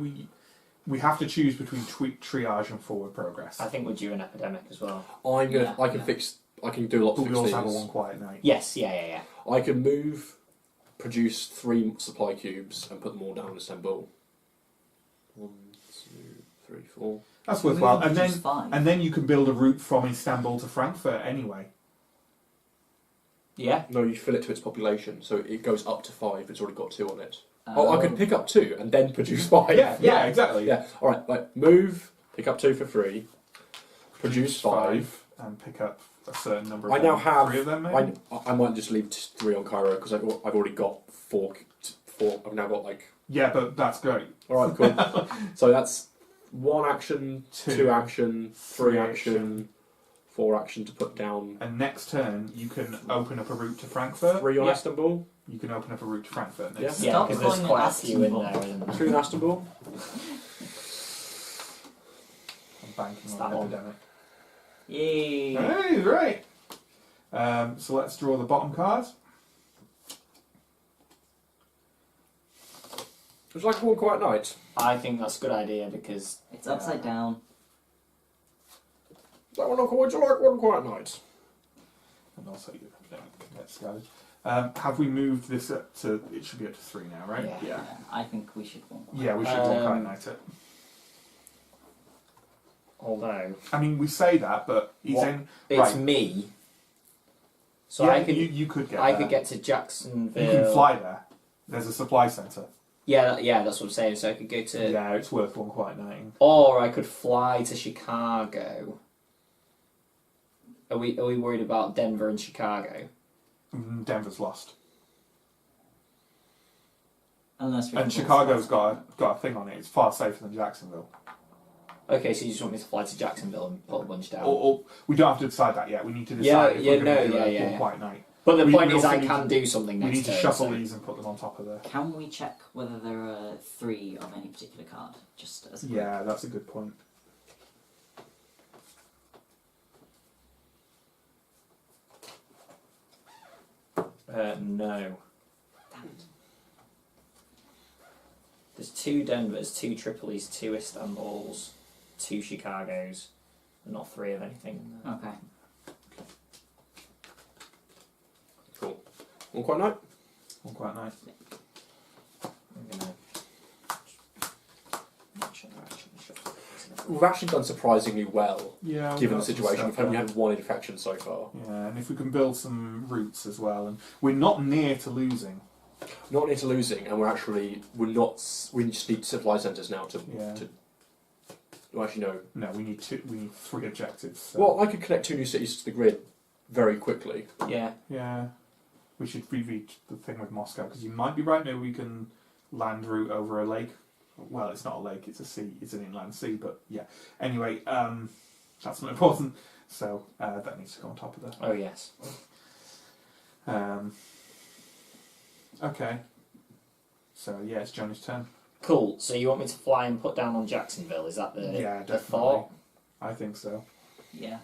we have to choose between triage and forward progress. I think we're due an epidemic as well. I'm gonna. Yeah, I can yeah. fix. I can do a lot to But we fix also have a these. 1 quiet night. Yes, yeah. I can produce 3 supply cubes and put them all down in Istanbul. 1, 2, 3, 4. That's We worthwhile. can And choose then 5. and then you can build a route from Istanbul to Frankfurt anyway. Yeah? No, you fill it to its population, so it goes up to 5. It's already got 2 on it. I could pick up 2 and then produce 5. Yeah, exactly. Yeah. All right. Like move, pick up 2 for free, produce 5. and pick up a certain number of I now them. have. 3 of them maybe? I might just leave 3 on Cairo because I've already got 4. I've now got like. Yeah, but that's great. All right, cool. So that's 1 action, 2 2 action, 3 action, 4 action to put down. And next turn you can open up a route to Frankfurt. 3 on Yeah. Istanbul. You can open up a route to Frankfurt next. Yeah. turn. Yeah, Stop because there's calling it quite a few in Istanbul. there. Isn't 3 there? on Istanbul. I'm banking It's on that an one. epidemic. Yay! Hey, right. So let's draw the bottom card. It's like 1 quiet night. I think that's a good idea because It's upside down. It's like 1 quiet night. And also your epidemic can get scattered. Have we moved this up to? It should be up to 3 now, right? Yeah. I think we should want one. Yeah, we should one quite Um, night it. although I mean, we say that, but he's What? in. it's Right. me, so yeah, I could you could get. I there. could get to Jacksonville. You can fly there. There's a supply centre. Yeah, that's what I'm saying. So I could go to, Yeah, it's worth 1 quiet nighting. or I could fly to Chicago. Are we worried about Denver and Chicago? Denver's lost, Unless we and can Chicago's got a thing on it. It's far safer than Jacksonville. Okay, so you just want me to fly to Jacksonville and put a bunch down. Or we don't have to decide that yet. We need to Yeah, decide if yeah, we're going to no, do yeah, a 1 yeah. quiet night. But the we point is, also I need can to- do something We next need to turn, shuffle so- these and put them on top of there. Can we check whether there are 3 of any particular card? Just as a group? Yeah, that's a good point. No. Damn it. There's 2 Denvers, 2 Tripolis, 2 Istanbuls, 2 Chicagos, and not 3 of anything. Okay. Cool. 1 quiet night. 1 quiet night. I'm gonna match other action shuffle. We've actually done surprisingly well, Yeah, we've given the got some situation. stuff We've only going. had 1 infection so far. Yeah, and if we can build some routes as well, and we're not near to losing. Not into losing, and we're not. We just need supply centres now to. Yeah. Well, actually, no. No, we need 3 objectives. So. Well, I could connect 2 new cities to the grid very quickly. Yeah. Yeah, we should reread the thing with Moscow because you might be right. Maybe we can land route over a lake. Well, it's not a lake; it's a sea. It's an inland sea. But yeah. Anyway, that's not important. So that needs to go on top of that. Oh yes. Okay. So yeah, it's Johnny's turn. Cool. So you want me to fly and put down on Jacksonville? Is that the Yeah, the definitely. thought? I think so. Yeah.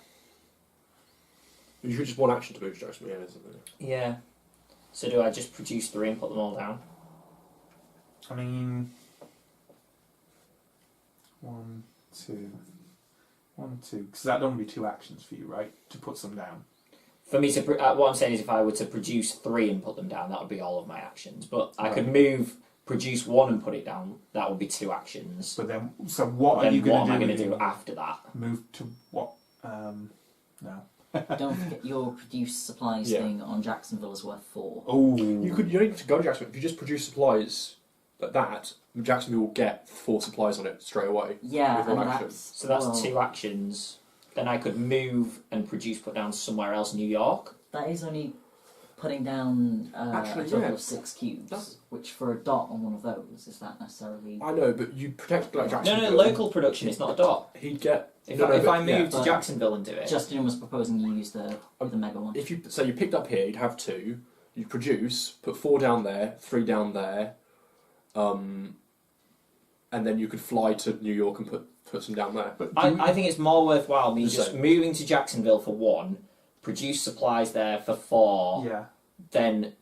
You should just 1 action to move Jackson, yeah, isn't it? Yeah. So do I just produce 3 and put them all down? I mean, 1, 2, 1, 2. Because that'd only be 2 actions for you, right? To put some down. For me to, what I'm saying is, if I were to produce 3 and put them down, that would be all of my actions. But I could produce 1 and put it down. That would be 2 actions. But then, so what Then are you what going am I to going do? to do after that? Move to what? No. Don't forget your produce supplies Yeah. thing on Jacksonville is worth 4. Oh, You don't need to go to Jacksonville. If you just produce supplies like that, Jacksonville will get 4 supplies on it straight away. Yeah, With one and action. that's So that's well, 2 actions. Then I could move and produce, put down somewhere else, New York. That is only putting down Actually, a total yeah. of 6 cubes, That's- which for a dot on one of those is that necessarily? I know, but you protect like No, Jacksonville. no, local production. It's not a dot. He'd get. If, no, no, if but- I move yeah. to But- Jacksonville and do it, Justin was proposing you use the mega one. If you say you picked up here, you'd have 2. You'd produce, put 4 down there, 3 down there, and then you could fly to New York and put some down there. but I think it's more worthwhile me The just same. moving to Jacksonville for 1, produce supplies there for 4, yeah, then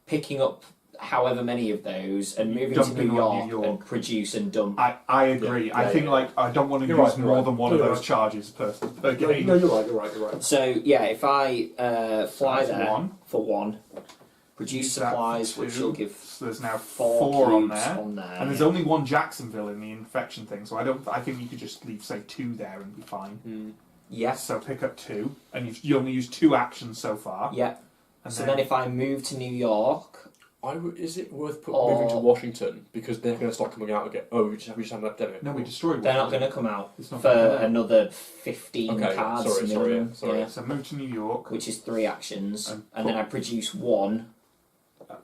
picking up however many of those and moving to Dumping New on York, New York. and produce and dump. I agree. Yeah, I yeah, think yeah. like I don't want to You're use right, you're more right. than one of You're those right. charges per No, game. no, you're right. So yeah, if I fly That's there 1. for 1, produce Use that for supplies, which 2. will give So there's now 4 4 on cubes there. on there. And there's only 1 Jacksonville in the infection thing, so I think you could just leave, say, 2 there and be fine. Mm. Yes. So pick up 2, and you only used 2 actions so far. Yeah. And So then if I move to New York, Is it worth Or- moving to Washington because they're going to start coming out again? Oh, we just had an epidemic. no, we destroyed. they're not Washington. going to come out It's not for gonna come out. another 15 Okay, cards sorry, minimum. sorry. Yeah. So move to New York, Which is 3 actions, And and then I produce 1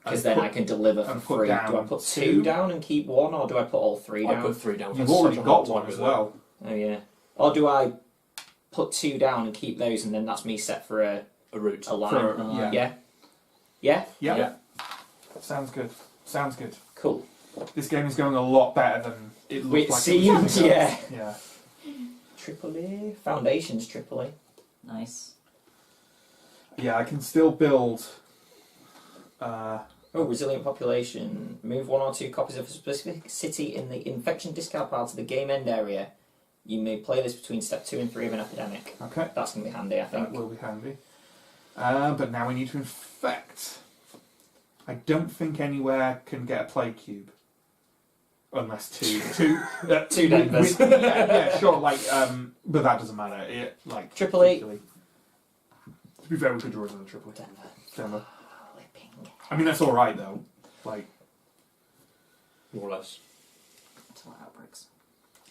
because then I can deliver for and put 3. down Do I put 2? 2 down and keep 1, or do I put all 3 I down? put 3 down. You've That's already such a got hard 1 time as well. Oh yeah. Or do I put 2 down and keep those, and then that's me set for a route. line? For- yeah. Yeah. Yeah. Yeah. Yeah. Sounds good. Sounds good. Cool. This game is going a lot better than it looked It like. seemed, it was going to. yeah. Yeah. AAA Foundations AAA. Nice. Yeah, I can still build. Oh, resilient population. Move 1 or 2 copies of a specific city in the infection discard pile to the game end area. You may play this between step 2 and 3 of an epidemic. Okay. That's going to be handy, I That think. will be handy. But now we need to infect. I don't think anywhere can get a plague cube. Unless 2. 2 2 Denvers. yeah, sure, like, but that doesn't matter. It, like, AAA. particularly- To be fair, we could draw another triple. Denver. Denver. Flipping. I mean, that's alright though. Like, More or less. Until it outbreaks.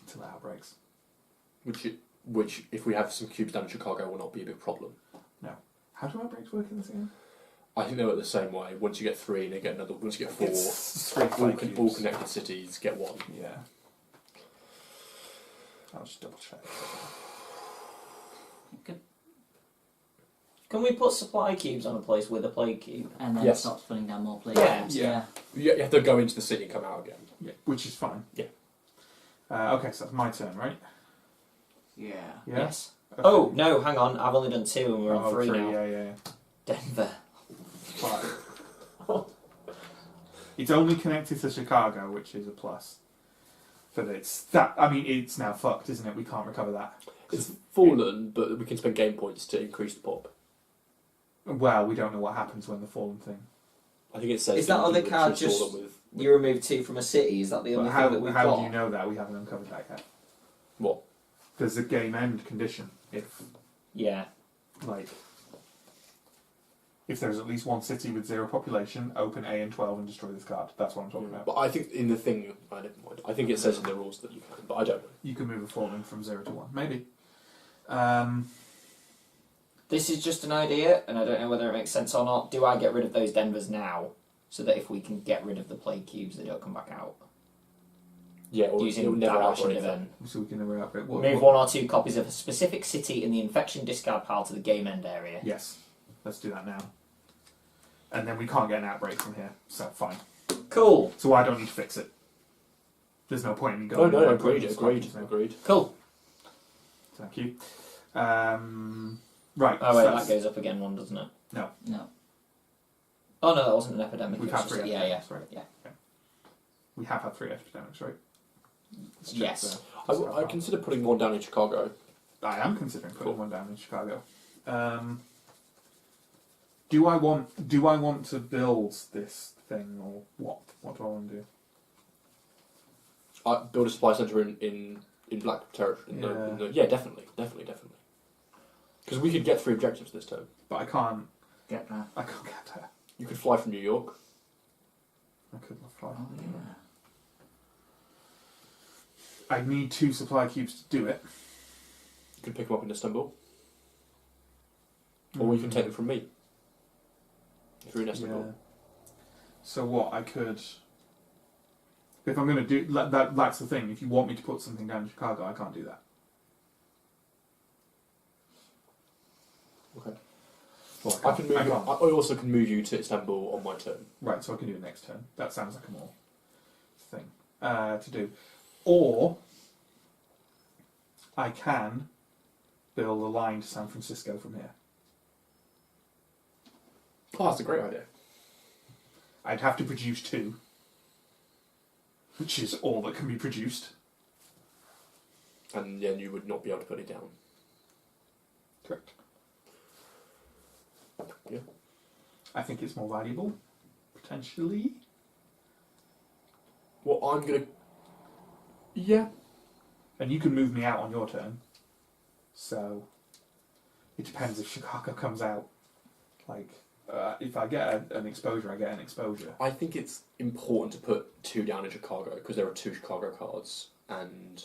until the outbreaks. Which, if we have some cubes down in Chicago, will not be a big problem. How do outbreaks work in this game? I think they work the same way. Once you get 3 and they get another, once you get 4, It's 3 all, plague all cubes. connected cities get 1. Yeah. I'll just double check. Good. Can we put supply cubes on a place with a plague cube? And then Yes. start putting down more plague Yeah. cubes. Yeah. You have to go into the city and come out again. Yeah, which is fine. Yeah. Okay, so that's my turn, right? Yeah. Yeah. Yes. Okay. Oh, no, hang on. I've only done 2 and we're on 3 now. Yeah. Denver. Fine. It's only connected to Chicago, which is a plus. But it's that. I mean, it's now fucked, isn't it? We can't recover that. It's fallen, but we can spend game points to increase the pop. Well, we don't know what happens when the fallen thing. I think it says. Is that you other can card restore just- them with You remove 2 from a city. Is that the But only how thing that we've how got? do you know that? We haven't uncovered that yet. what? There's a game end condition. Yeah. If there's at least 1 city with 0 population, open A and 12 and destroy this card. That's what I'm talking about. But I think in the thing, I never mind. I think it says in the rules that you can, but I don't know. You can move a fallen from 0 to 1, maybe. This is just an idea, and I don't know whether it makes sense or not. Do I get rid of those Denvers now, so that if we can get rid of the plague cubes, they don't come back out? Yeah, or Using it'll that never option outbreak event. So we can never outbreak. Move 1 or 2 copies of a specific city in the infection discard pile to the game end area. Yes, let's do that now. And then we can't get an outbreak from here, so fine. Cool. So I don't need to fix it. There's no point in me No, going. no, and agreed, putting agreed, stuff in. agreed. Cool. Thank you. Right. Oh so wait, that's- that goes up again 1, doesn't it? No. Oh no, that wasn't an epidemic. We've it was had 3 just- epidemics, yeah, right? yeah. We have had 3 epidemics, right? Let's check Yes. I consider putting 1 down in Chicago. I am considering putting Cool. 1 down in Chicago. Do I want to build this thing or what? What do I want to do? Build a supply centre in Black Territory. Yeah. Yeah, definitely. Because Because we could get 3 objectives this turn. But I can't. Get that. I can't get there. You could fly from New York. I could not fly. Oh, yeah. I need 2 supply cubes to do it. You could pick them up in Istanbul. Or you can take them from me. If you're in Istanbul. Yeah. So what I could, if I'm going to do that's the thing. If you want me to put something down in Chicago, I can't do that. Okay. Well, I can move. I I can't. also can move you to Istanbul on my turn. Right, so I can do it next turn. That sounds like a more thing to do. Or I can build a line to San Francisco from here. Oh, that's a great idea. I'd have to produce 2, which is all that can be produced. And then you would not be able to put it down. Correct. Yeah. I think it's more valuable, potentially. Well, I'm gonna. Yeah. And you can move me out on your turn. So it depends if Chicago comes out. Like, if I get an exposure, I get an exposure. I think it's important to put 2 down in Chicago because there are 2 Chicago cards, and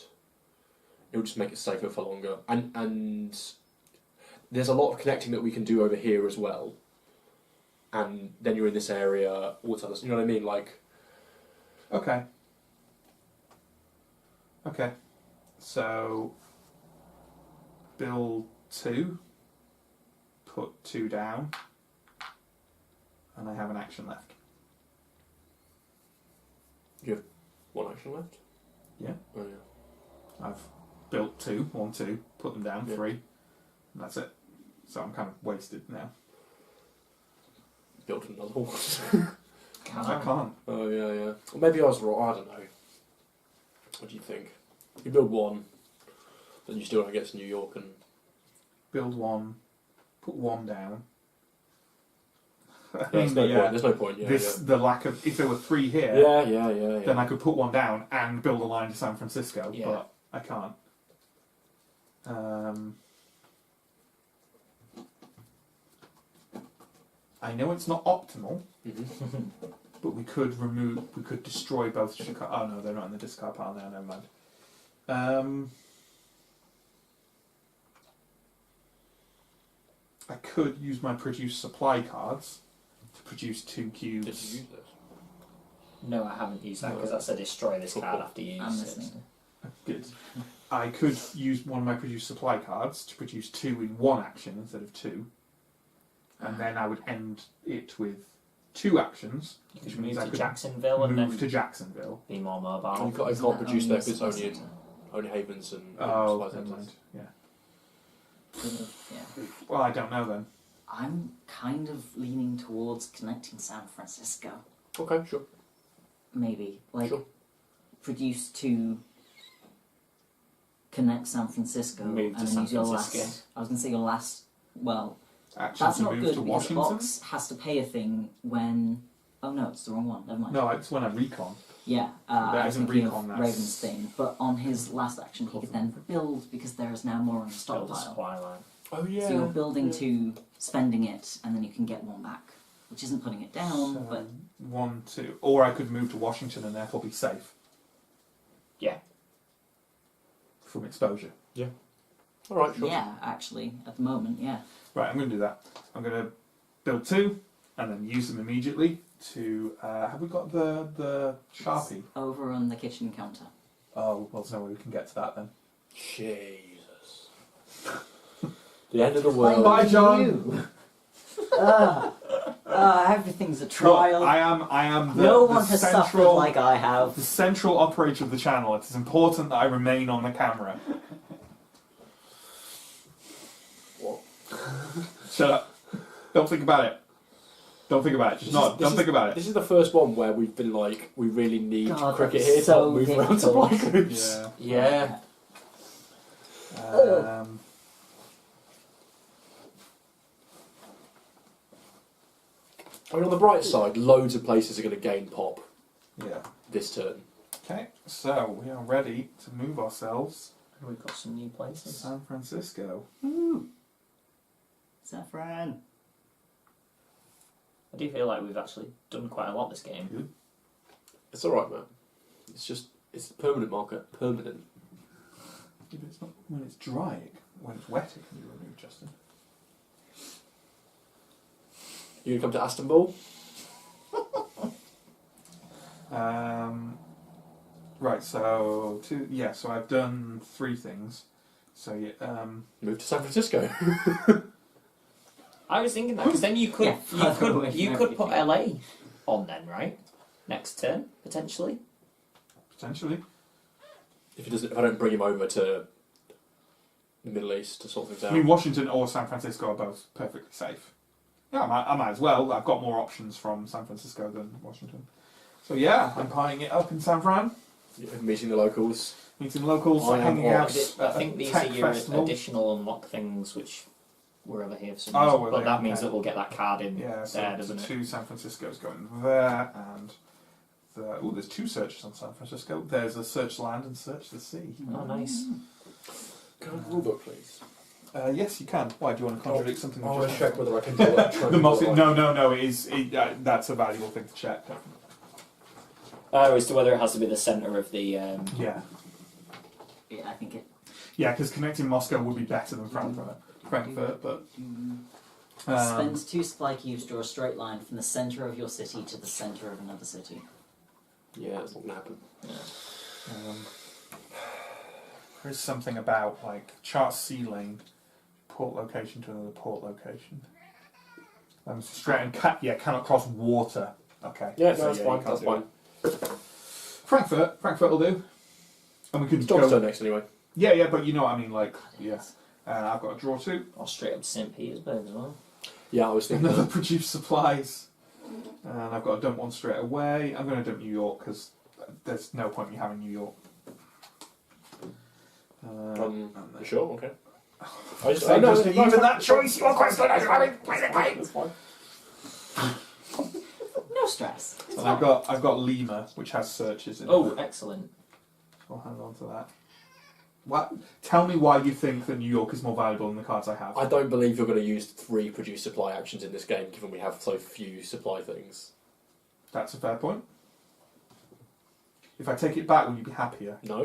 it will just make it safer for longer. And there's a lot of connecting that we can do over here as well. And then you're in this area, all this other. You know what I mean? Like, Okay. Okay. So build 2, put 2 down, and I have an action left. you have 1 action left. Yeah. Oh yeah. I've built 2, 1, 2, put them down, Yeah. 3, and that's it. So I'm kind of wasted now. Build another one. I can't. Oh yeah, yeah. Well, maybe I was wrong. I don't know. What do you think? You build 1, then you still don't get to New York, and Build 1, put 1 down. there's no point. There's no point. Yeah, The lack of, if there were 3 here, yeah. then I could put 1 down and build a line to San Francisco, Yeah. but I can't. I know it's not optimal, Mhm. but we could destroy both Chicago. Oh no, they're not in the discard pile now. Never mind. I could use my produce supply cards to produce 2 Did cubes. you use this? No, I haven't used that because that said destroy this card after you I'm use it. listening. Good. I could use one of my produce supply cards to produce 2 in 1 action instead of 2, and then I would end it with 2 actions. You which could move means I to could Jacksonville and move then to Jacksonville. be more I mobile. can't, I Isn't can't that produce there only because it's only supply only havens and Oh, supplies never centers. mind. Yeah. center? Yeah. Well, I don't know then. I'm kind of leaning towards connecting San Francisco. Okay, sure. Maybe. Like, Sure. produce 2, connect San Francisco, Move to and then San use your Francisco. last. I was going to say your last. Well, Action that's to not move good to because the Washington. box has to pay a thing when. Oh no, it's the wrong one. Never mind. No, it's when I recon. Yeah, That I was isn't thinking recon, of that's- Raven's thing, but on his last action he could then build because there is now more on the Build a stockpile. supply line. Oh yeah. So you're building 2, spending it, and then you can get 1 back, which isn't putting it down, So, but 1, 2, or I could move to Washington and therefore be safe Yeah. from exposure. All right, sure. yeah, actually, at the moment, yeah. Right, I'm going to do that. I'm going to build 2 and then use them immediately to. Have we got the Sharpie? Over on the kitchen counter. Oh, well, there's no way we can get to that then. Jesus. The end of the world. Bye, John. Everything's a trial. Look, I am the, No the one has central, suffered like I have. the central operator of the channel. It is important that I remain on the camera. What? Shut up. Don't think about it. Don't think about it. Just nod. Don't think about it. This is the first one where we've been like, we really need God, cricket that's here so to move around difficult. supply groups. Yeah. Yeah. I mean, on the bright side, loads of places are going to gain pop Yeah. this turn. Okay, so we are ready to move ourselves We've got some new to places. San Francisco. Saffron. I do feel like we've actually done quite a lot this game. It's alright, man. It's a permanent marker. Permanent. Yeah, but it's not when it's dry. When it's wet, it can be removed, Justin. You gonna come to Istanbul? Right. So so I've done 3 things. So yeah. Move to San Francisco. I was thinking that because then you could you could put LA on then, right? Next turn potentially. Potentially. If I don't bring him over to the Middle East to sort things out. I mean, Washington or San Francisco are both perfectly safe. Yeah, I might as well. I've got more options from San Francisco than Washington. So yeah, I'm pieing it up in San Fran. Meeting the locals. Meeting locals, I am hanging out I at think a these tech are your festival. additional unlock things which were over here for some Oh, reason. were But they? that means Okay. that we'll get that card in Yeah, so there, doesn't it? 2 San Francisco's going there, and there's 2 searches on San Francisco. There's a search land and search the sea. Oh, nice. Can I have a rulebook, please? Yes, you can. Why do you want to contradict something? I we've want to just check whether I can do it. the multi. No. It is. That's a valuable thing to check. As to whether it has to be the centre of the. Yeah. Yeah, I think it. Yeah, because connecting Moscow would be better than Frankfurt, but. Spend 2 supply cubes, draw a straight line from the centre of your city to the centre of another city. Yeah, that's not going to happen. There is something about like chart sea lane, port location to another port location. Straight and cannot cross water. Okay. Yeah, So, no, that's you fine. can't That's do fine. it. Frankfurt will do. And we could John's go. turn next anyway. Yeah, but you know what I mean. Like, yeah. I've got a draw 2. Or straight up to St. Petersburg as well. Yeah, I was thinking. Another produce supplies. And I've got to dump 1 straight away. I'm going to dump New York because there's no point in me having New York. Sure, okay. Even that choice, you are quite good at having. That's fine. No stress. And I've got Lima, which has searches in it. Oh, excellent. I'll hang on to that. What? Tell me why you think that New York is more valuable than the cards I have. I don't believe you're going to use 3 produce supply actions in this game, given we have so few supply things. That's a fair point. If I take it back, will you be happier? No,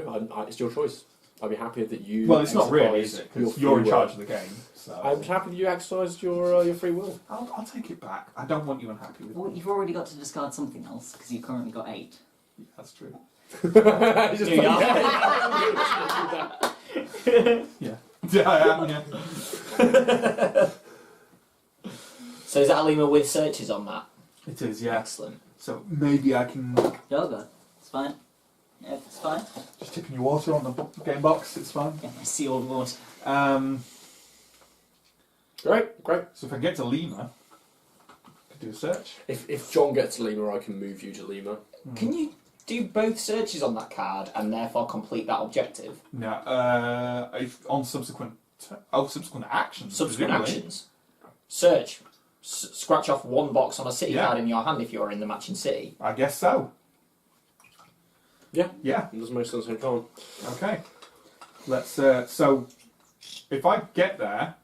it's your choice. I'd be happier that you. Well, it's not really, exercise is it? your Because you're in free charge will. of the game. So I'm happy that you exercised your free will. I'll take it back. I don't want you unhappy with Well, me. you've already got to discard something else because you've currently got 8. Yeah, that's true. Just Do ya? Yeah. Yeah, I am, yeah. So is that a Lima with searches on that? It is, yeah. Excellent. So maybe I can Yoga. It's fine. Yeah, it's fine. just tip your water on the game box. It's fine. Get my sealed water. Great. So if I get to Lima, I could do a search. If John gets to Lima, I can move you to Lima. Can you do both searches on that card and therefore complete that objective? No, if on subsequent actions. Subsequent presumably. actions. Search. Scratch off 1 box on a city Yeah. card in your hand if you're in the matching city. I guess so. Yeah. Yeah. It doesn't make sense I can't. Okay. Let's. So, if I get there,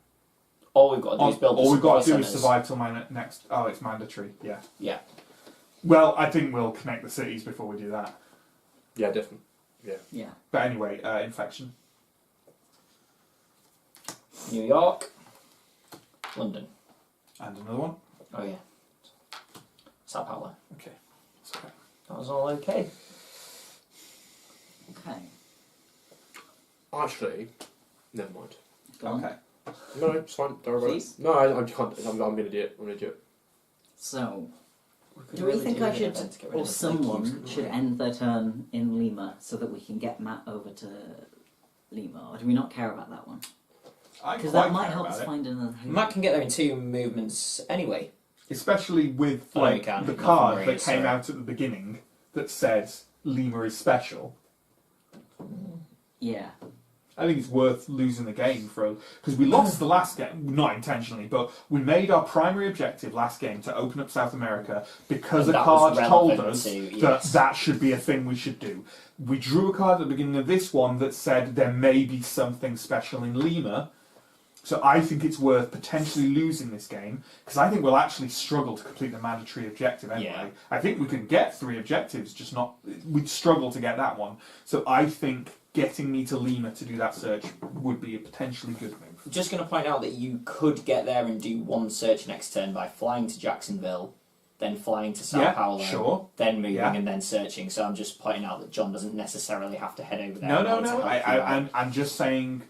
All we've got to do is build the all we've got to supply do is centres. survive till my next. Oh, it's mandatory. Yeah. Yeah. Well, I think we'll connect the cities before we do that. Yeah, definitely. Yeah. But anyway, infection. New York. London. And another one. Oh yeah. Sao Paulo. Okay. Sorry. That was all okay. Okay. Actually, never mind. Go on. Okay. No, it's fine. Don't worry about it. Please? No, I can't. I'm an idiot. I'm an idiot. So, could do we really think do I with should, an event to get rid or of the plague someone cubes, couldn't should we? end their turn in Lima so that we can get Matt over to Lima? Or do we not care about that one? Because that might help us find another. Matt can get there in 2 movements anyway. Especially with Oh, you like can. the Not card from that Maurice, came sorry. out at the beginning that says Lima is special. Yeah. I think it's worth losing the game for because we lost the last game, not intentionally, but we made our primary objective last game to open up South America because And a that was card told relevant us to- that yes. that should be a thing we should do. We drew a card at the beginning of this one that said there may be something special in Lima, So I think it's worth potentially losing this game, because I think we'll actually struggle to complete the mandatory objective anyway. Yeah. I think we can get 3 objectives, just not... We'd struggle to get that one. So I think getting me to Lima to do that search would be a potentially good move. I'm just going to point out that you could get there and do one search next turn by flying to Jacksonville, then flying to Sao Paulo, sure. then moving Yeah. and then searching. So I'm just pointing out that John doesn't necessarily have to head over there. No. in order to help you out. I'm just saying...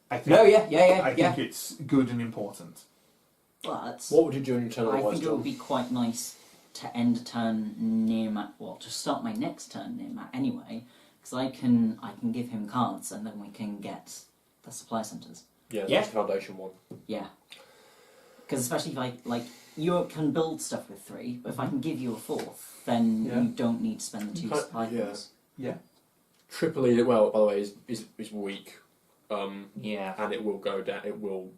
I think, No, yeah. I think it's good and important. But What would you do in your turn I otherwise, think it John? would be quite nice to end a turn near Matt. Well, to start my next turn near Matt anyway, because I can give him cards and then we can get the supply centres. Yeah, Yeah. that's the foundation one. Yeah. Because especially if you can build stuff with 3, but if I can give you a 4th, then Yeah. you don't need to spend the 2 Okay, supply yeah. things. Yeah. Tripoli, well, by the way, is weak. Yeah. And it will go down.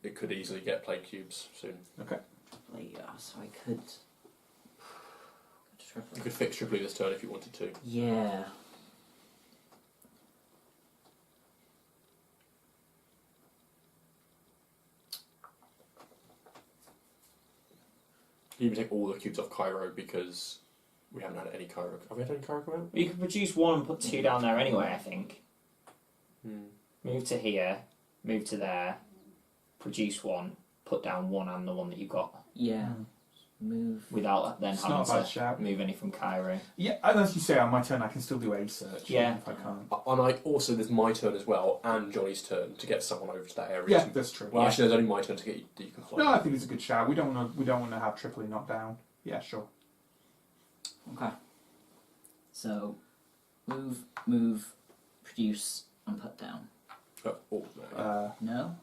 It could easily get plague cubes soon. So I could. You could fix Tripoli this turn if you wanted to. Yeah. You even take all the cubes off Cairo because we haven't had any Cairo. Have we had any Cairo come out? You could produce 1 and put 2 down there anyway, I think. Move to here, move to there, produce 1, put down 1 and the one that you got, Yeah. Move. without then It's having not a bad to shout. move any from Cairo. Yeah, and as you say, on my turn I can still do a search. Yeah. If I can't. And also, there's my turn as well, and Johnny's turn to get someone over to that area. Yeah, that's true. Well, Yeah. actually, there's only my turn to get you. You can fly. No, I think it's a good shout. We don't want to have Tripoli knocked down. Yeah, sure. Okay. So, move, produce, and put down. Oh, no. No?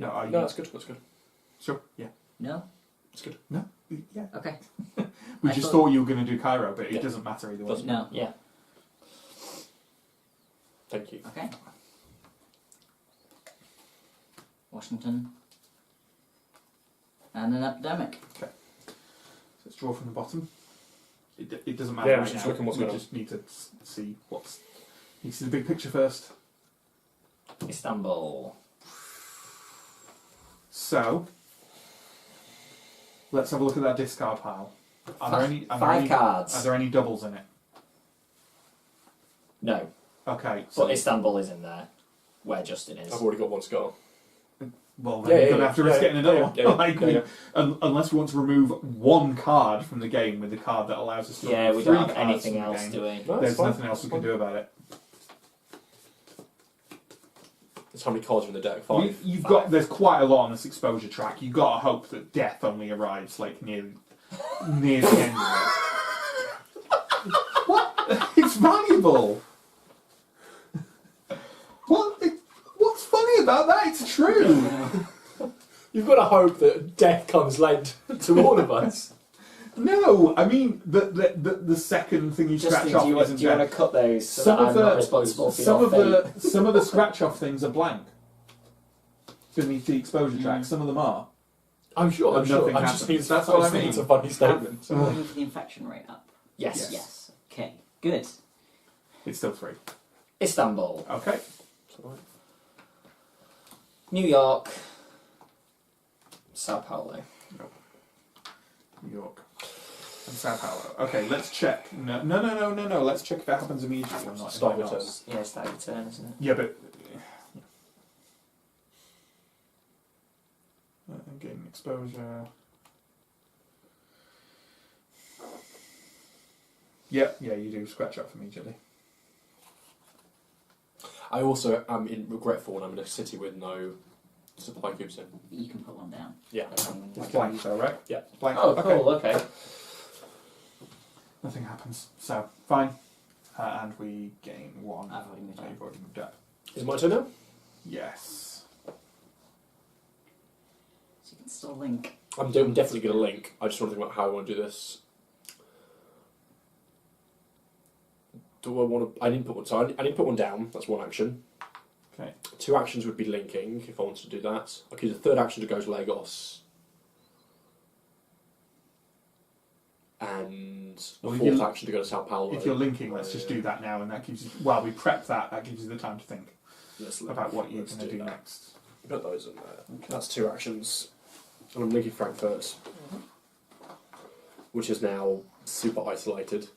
No, are you? No, that's good. That's good. Sure. Yeah. No? That's good. No. Yeah. Okay. We I just thought- thought you were going to do Cairo, but Yeah. it doesn't matter either way. Doesn't. No. Yeah. Thank you. Okay. Washington. And an epidemic. Let's draw from the bottom. It doesn't matter Yeah, right we're just now. looking what's we going on. just need to see what's... You see the big picture first. Istanbul. So, let's have a look at that discard pile. Are there any, 5 cards. Are there any doubles in it? No, Okay, but so Istanbul is in there, where Justin is. I've already got 1 scar. well, then Yeah, you're yeah, going to have to yeah, risk yeah, getting another yeah, one. yeah, yeah, Like, yeah, unless we want to remove 1 card from the game with the card that allows us to Yeah, remove we 3 don't have cards anything from the else, game. do we? No, it's There's fine. nothing else we can do about it. There's how many cards are in the deck? 5. You've got there's quite a lot on this exposure track. You've got to hope that death only arrives like near the end of it. What? It's valuable. What's funny about that? It's true. You've got to hope that death comes late to all of us. No, I mean the second thing you Justin, scratch off do you want isn't to death. cut those so Some that of I'm the not responsible for some your of fate? the some of the scratch off things are blank beneath the exposure track. Some of them are. I'm sure. And nothing I just happens. think it's, That's what I think mean. It's a funny statement. So move the infection rate up. Yes. Yes. Okay. Good. It's still 3. Istanbul. Okay. New York. Sao Paulo. New York and Sao Paulo. Okay, let's check. No. Let's check if it happens immediately or not. Start If your it turn. does. Yeah, it's that your turn, isn't it? Yeah, but getting exposure. Yeah, you do scratch off immediately. I also am regretful when I'm in a city with no supply cubes in. You can put 1 down. Yeah. It's blank though, right? Yeah. Blank. Oh, Okay. cool, okay. Nothing happens. So fine, and we gain 1. I've already moved You've already moved up. Is it my turn now? Yes. So you can still link. I'm definitely going to link. I just want to think about how I want to do this. Do I want to? I didn't put one. So I didn't put 1 down. That's 1 action. Okay. 2 actions would be linking if I wanted to do that. I could use a 3rd action to go to Lagos. And a Well, if 4th you- action to go to Sao Paulo. If you're linking, let's just do that now, and that gives you. While we prep that, that gives you the time to think Let's about what you're let's going to do that. next. Put those in there. That's 2 actions. And I'm linking Frankfurt, which is now super isolated.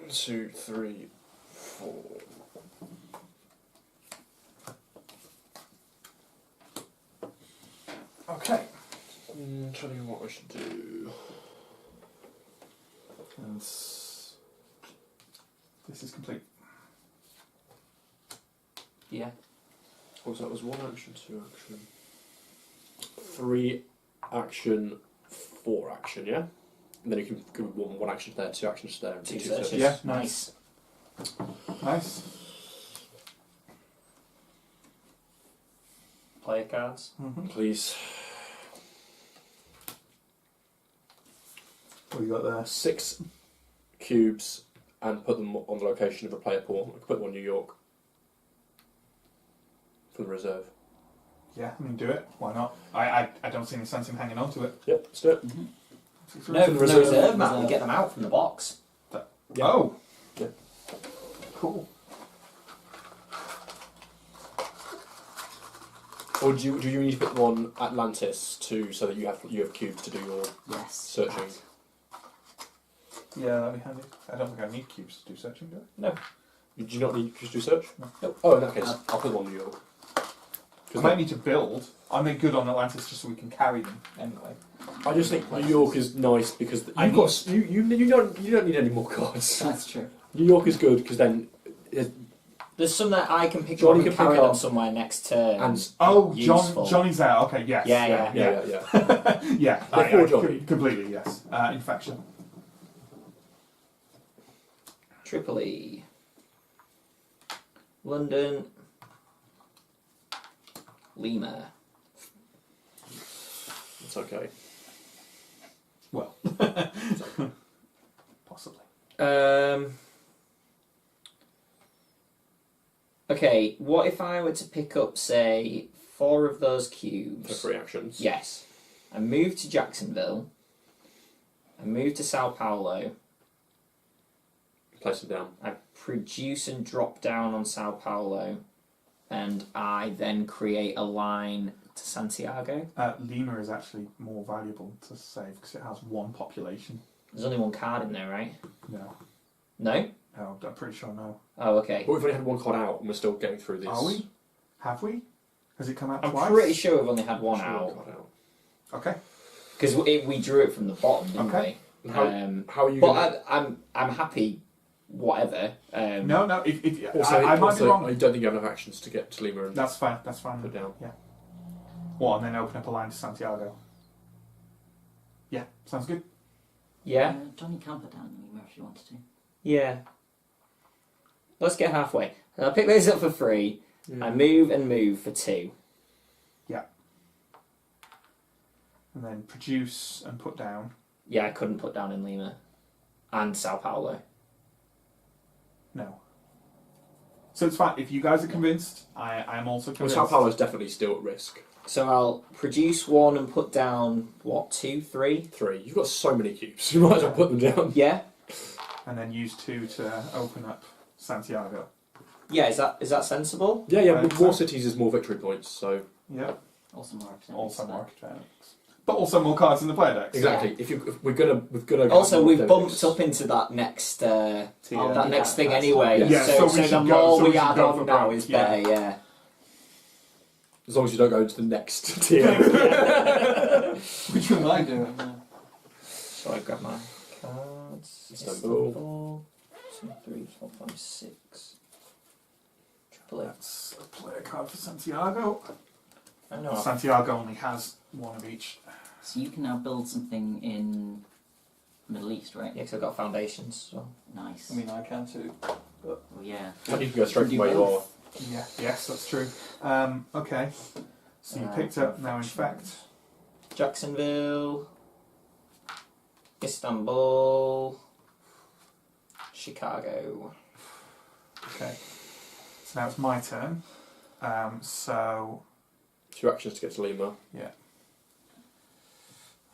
Two, three, four. Okay. Trying to think what I should do. And this is complete. Yeah. Oh, so that was 1 action, 2 action. 3 action, 4 action, yeah? And then you can do 1 action there, 2 actions there, and 2 2 searches. searches. Yeah. Nice. Nice. Player cards. Mm-hmm. Please. What have you got there? 6 cubes and put them on the location of a player pool. I could put them on New York for the reserve. Yeah, I mean, do it. Why not? I don't see any sense in hanging on to it. Yep, let's do it. No, For the reserve, reserve. man. We get them out from the box. Yeah. Oh. Yeah. Cool. Or do you need to put them on Atlantis too, so that you have cubes to do your Yes. searching? Yeah, that'd be handy. I don't think I need cubes to do searching, do I? No. Do you not need cubes to do search? No. Nope. Oh, in that case, I'll put them on New York. I might need to build. I make good on Atlantis just so we can carry them anyway. I just think New York is nice because I you've got you don't need any more cards. That's true. New York is good because then There's some that I can pick Johnny up and can carry pick them up somewhere next turn. and Oh, Useful. Johnny's out. Okay, yes. Yeah. Yeah, Before Johnny. Completely, yes. Infection. Tripoli. London. Lima. it's okay. Well, possibly. Okay, what if I were to pick up, say, 4 of those For cubes? 3 actions. Yes. I move to Jacksonville. I move to Sao Paulo. Place them down. I produce and drop down on Sao Paulo. And I then create a line to Santiago. Lima is actually more valuable to save because it has 1 population. There's only 1 card in there, right? No. No? No, I'm pretty sure no. Oh, okay. But we've only had 1 card out and we're still getting through this. Are we? Have we? Has it come out I'm twice? pretty sure we've only had 1 Sure, out. card out. Okay. Because we drew it from the bottom, didn't Okay. we? How are you But gonna... I'm happy, whatever. No, if Also, I might also, be wrong. I don't think you have enough actions to get to Lima and That's fine. That's fine. put down. What, and then open up a line to Santiago. Yeah, sounds good. Yeah? Johnny can put down Lima if you wanted to. Yeah. Let's get halfway. I'll pick those up for free. Yeah. I move and move for 2. And then produce and put down. Yeah, I couldn't put down in Lima. And Sao Paulo. No. So it's fine. If you guys are convinced, I am also Well, convinced. Sao Paulo is definitely still at risk. So I'll produce 1 and put down, what, 2, 3? 3. You've got so many cubes. You might as well put them down. Yeah? And then use 2 to open up Santiago. Yeah, is that sensible? Yeah. Right, With more so- cities is more victory points. So Yeah. Also more academics. Also more academics. But also more cards in the player decks. exactly. If we're gonna go Also, more we've academics. bumped up into that next Tier. that next thing that's anyway. fine. Yeah, so so we the should more we should add go on for now both, is yeah. better, yeah. As long as you don't go into the next tier. Which one I do? So I grab my cards. Istanbul. 2, 3, 4, 5, 6. Triple A. That's a player card for Santiago. I know. Santiago only has 1 of each. So you can now build something in Middle East, right? Yeah, because I've got foundations as well. Nice. I mean, I can too. well, yeah. I need to go straight Do from where you are. both. Yeah, yes, that's true. Okay. So you picked up now infect. Jacksonville. Istanbul. Chicago. Okay. So now it's my turn. So 2 actions to get to Lima. where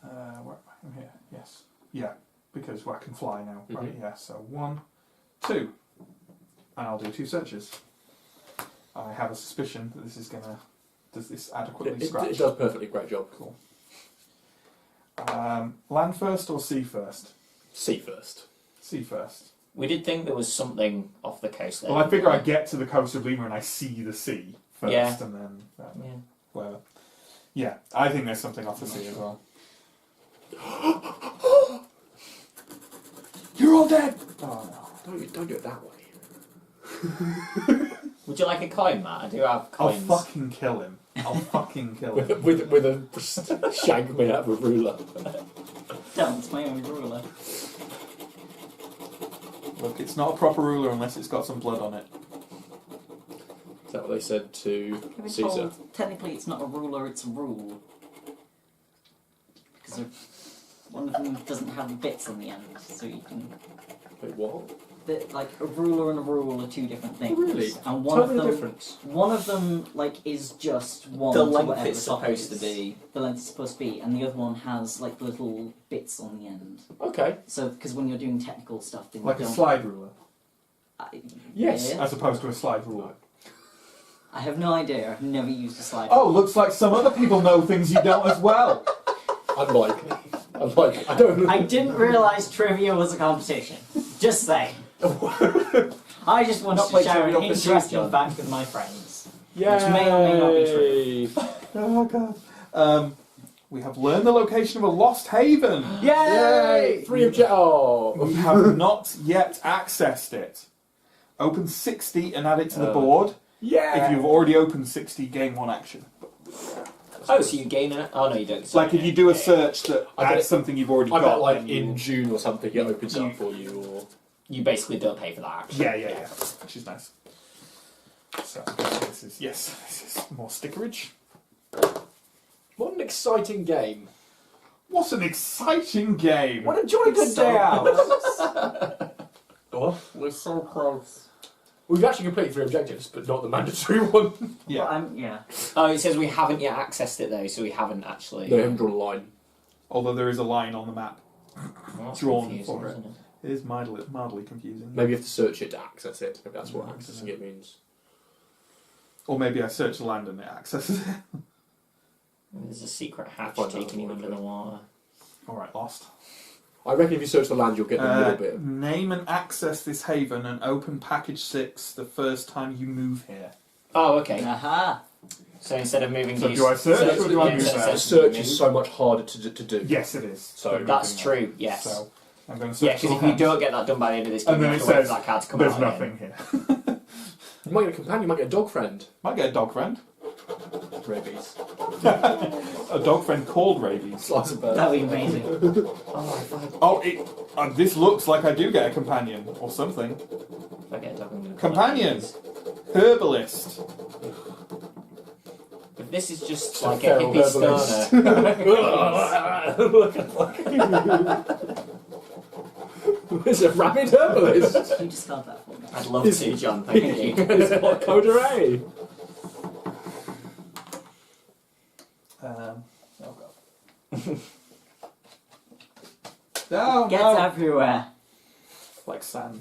am I? I'm here. Yes. Yeah, because I can fly now. Right. Mhm. Yeah. So 1, 2, and I'll do 2 searches. I have a suspicion that this is gonna. Does this adequately scratch? It does perfectly. Great job. Cool. Land first or sea first? Sea first. Sea first. We did think there was something off the coast there. Well, I figure I get to the coast of Lima and I see the sea first, Yeah. and then Yeah. whatever. Yeah, I think there's something off the sea as well. You're all dead. Oh no! Don't do it that way. Would you like a coin, Matt? I do have I'll coins. fucking kill him. I'll fucking kill him. with a shank made out of a ruler. Don't, my own ruler. Look, it's not a proper ruler unless it's got some blood on it. Is that what they said to I've been Caesar? told, technically it's not a ruler, it's a rule. Because one of them doesn't have bits on the end, so you can... Wait, what? Like, a ruler and a rule are 2 different things. Really? And Tell me the difference. one of them, like, is just one The to length whatever it's the top supposed to is. be. The length it's supposed to be, and the other one has, like, little bits on the end. Okay. So, because when you're doing technical stuff, then Like you a don't... slide ruler, Yes. Yeah. as opposed to a slide ruler. I have no idea, I've never used a slide Oh, looks like some other people know things you don't as well. Unlike, I don't. I didn't realise trivia was a competition. Just saying. I just wanted Not to play share an Trivial Pursuit, interesting John. fact with my friends. Yay! Which may or may not be true. Oh god. We have learned the location of a lost haven. Yay! Free of jet. Oh. We have not yet accessed it. Open 60 and add it to the board. Yeah. If you've already opened 60, gain 1 action. Oh, so you gain it? Oh no, you don't. It's like if you do a search that I bet adds something you've already I got. bet like then you- in June or something it opens up for you, or You basically don't pay for that action. Yeah, which is nice. So this is more stickerage. what an exciting game! What an exciting game! What a jolly good So day out! close. What? We're so close. We've actually completed 3 objectives, but not the mandatory one. Yeah. Well, yeah. Oh, it says we haven't yet accessed it though, so we haven't actually. No, we haven't drawn a line. Although there is a line on the map. Well, that's drawn confusing, for it. isn't It is mildly confusing. Maybe you have to search it to access it. Maybe that's what Yeah, accessing yeah. it means. Or maybe I search the land and it accesses it. There's a secret hatch Find out taking you what under it the is. water. Alright, lost. I reckon if you search the land, you'll get the middle bit. Name and access this haven and open package 6 the first time you move here. Oh, okay. Aha! So instead of moving So to do I search or do I yeah, move instead of there? The searching, search you is move. so much harder to do. Yes, it is. So than That's moving true, yes. So I'm going to search Yeah, because the if you land. don't get that done by the end of this game, And then you it have to wait says, for that card to come there's out nothing again. here. You might get a companion, you might get a dog friend. Might get a dog friend. Rabies. A dog friend called Rabies. Slice of bird. That'd be amazing. Oh, this looks like I do get a companion or something. If I get a dog, I'm gonna Companion! Herbalist. If this is just So like a feral hippie herbalist. stoner, It's a rabid herbalist. Can you discard that for me? I'd love to, John. Thank you. It's what Coderay. Oh god. Oh Gets no! everywhere. Like sand.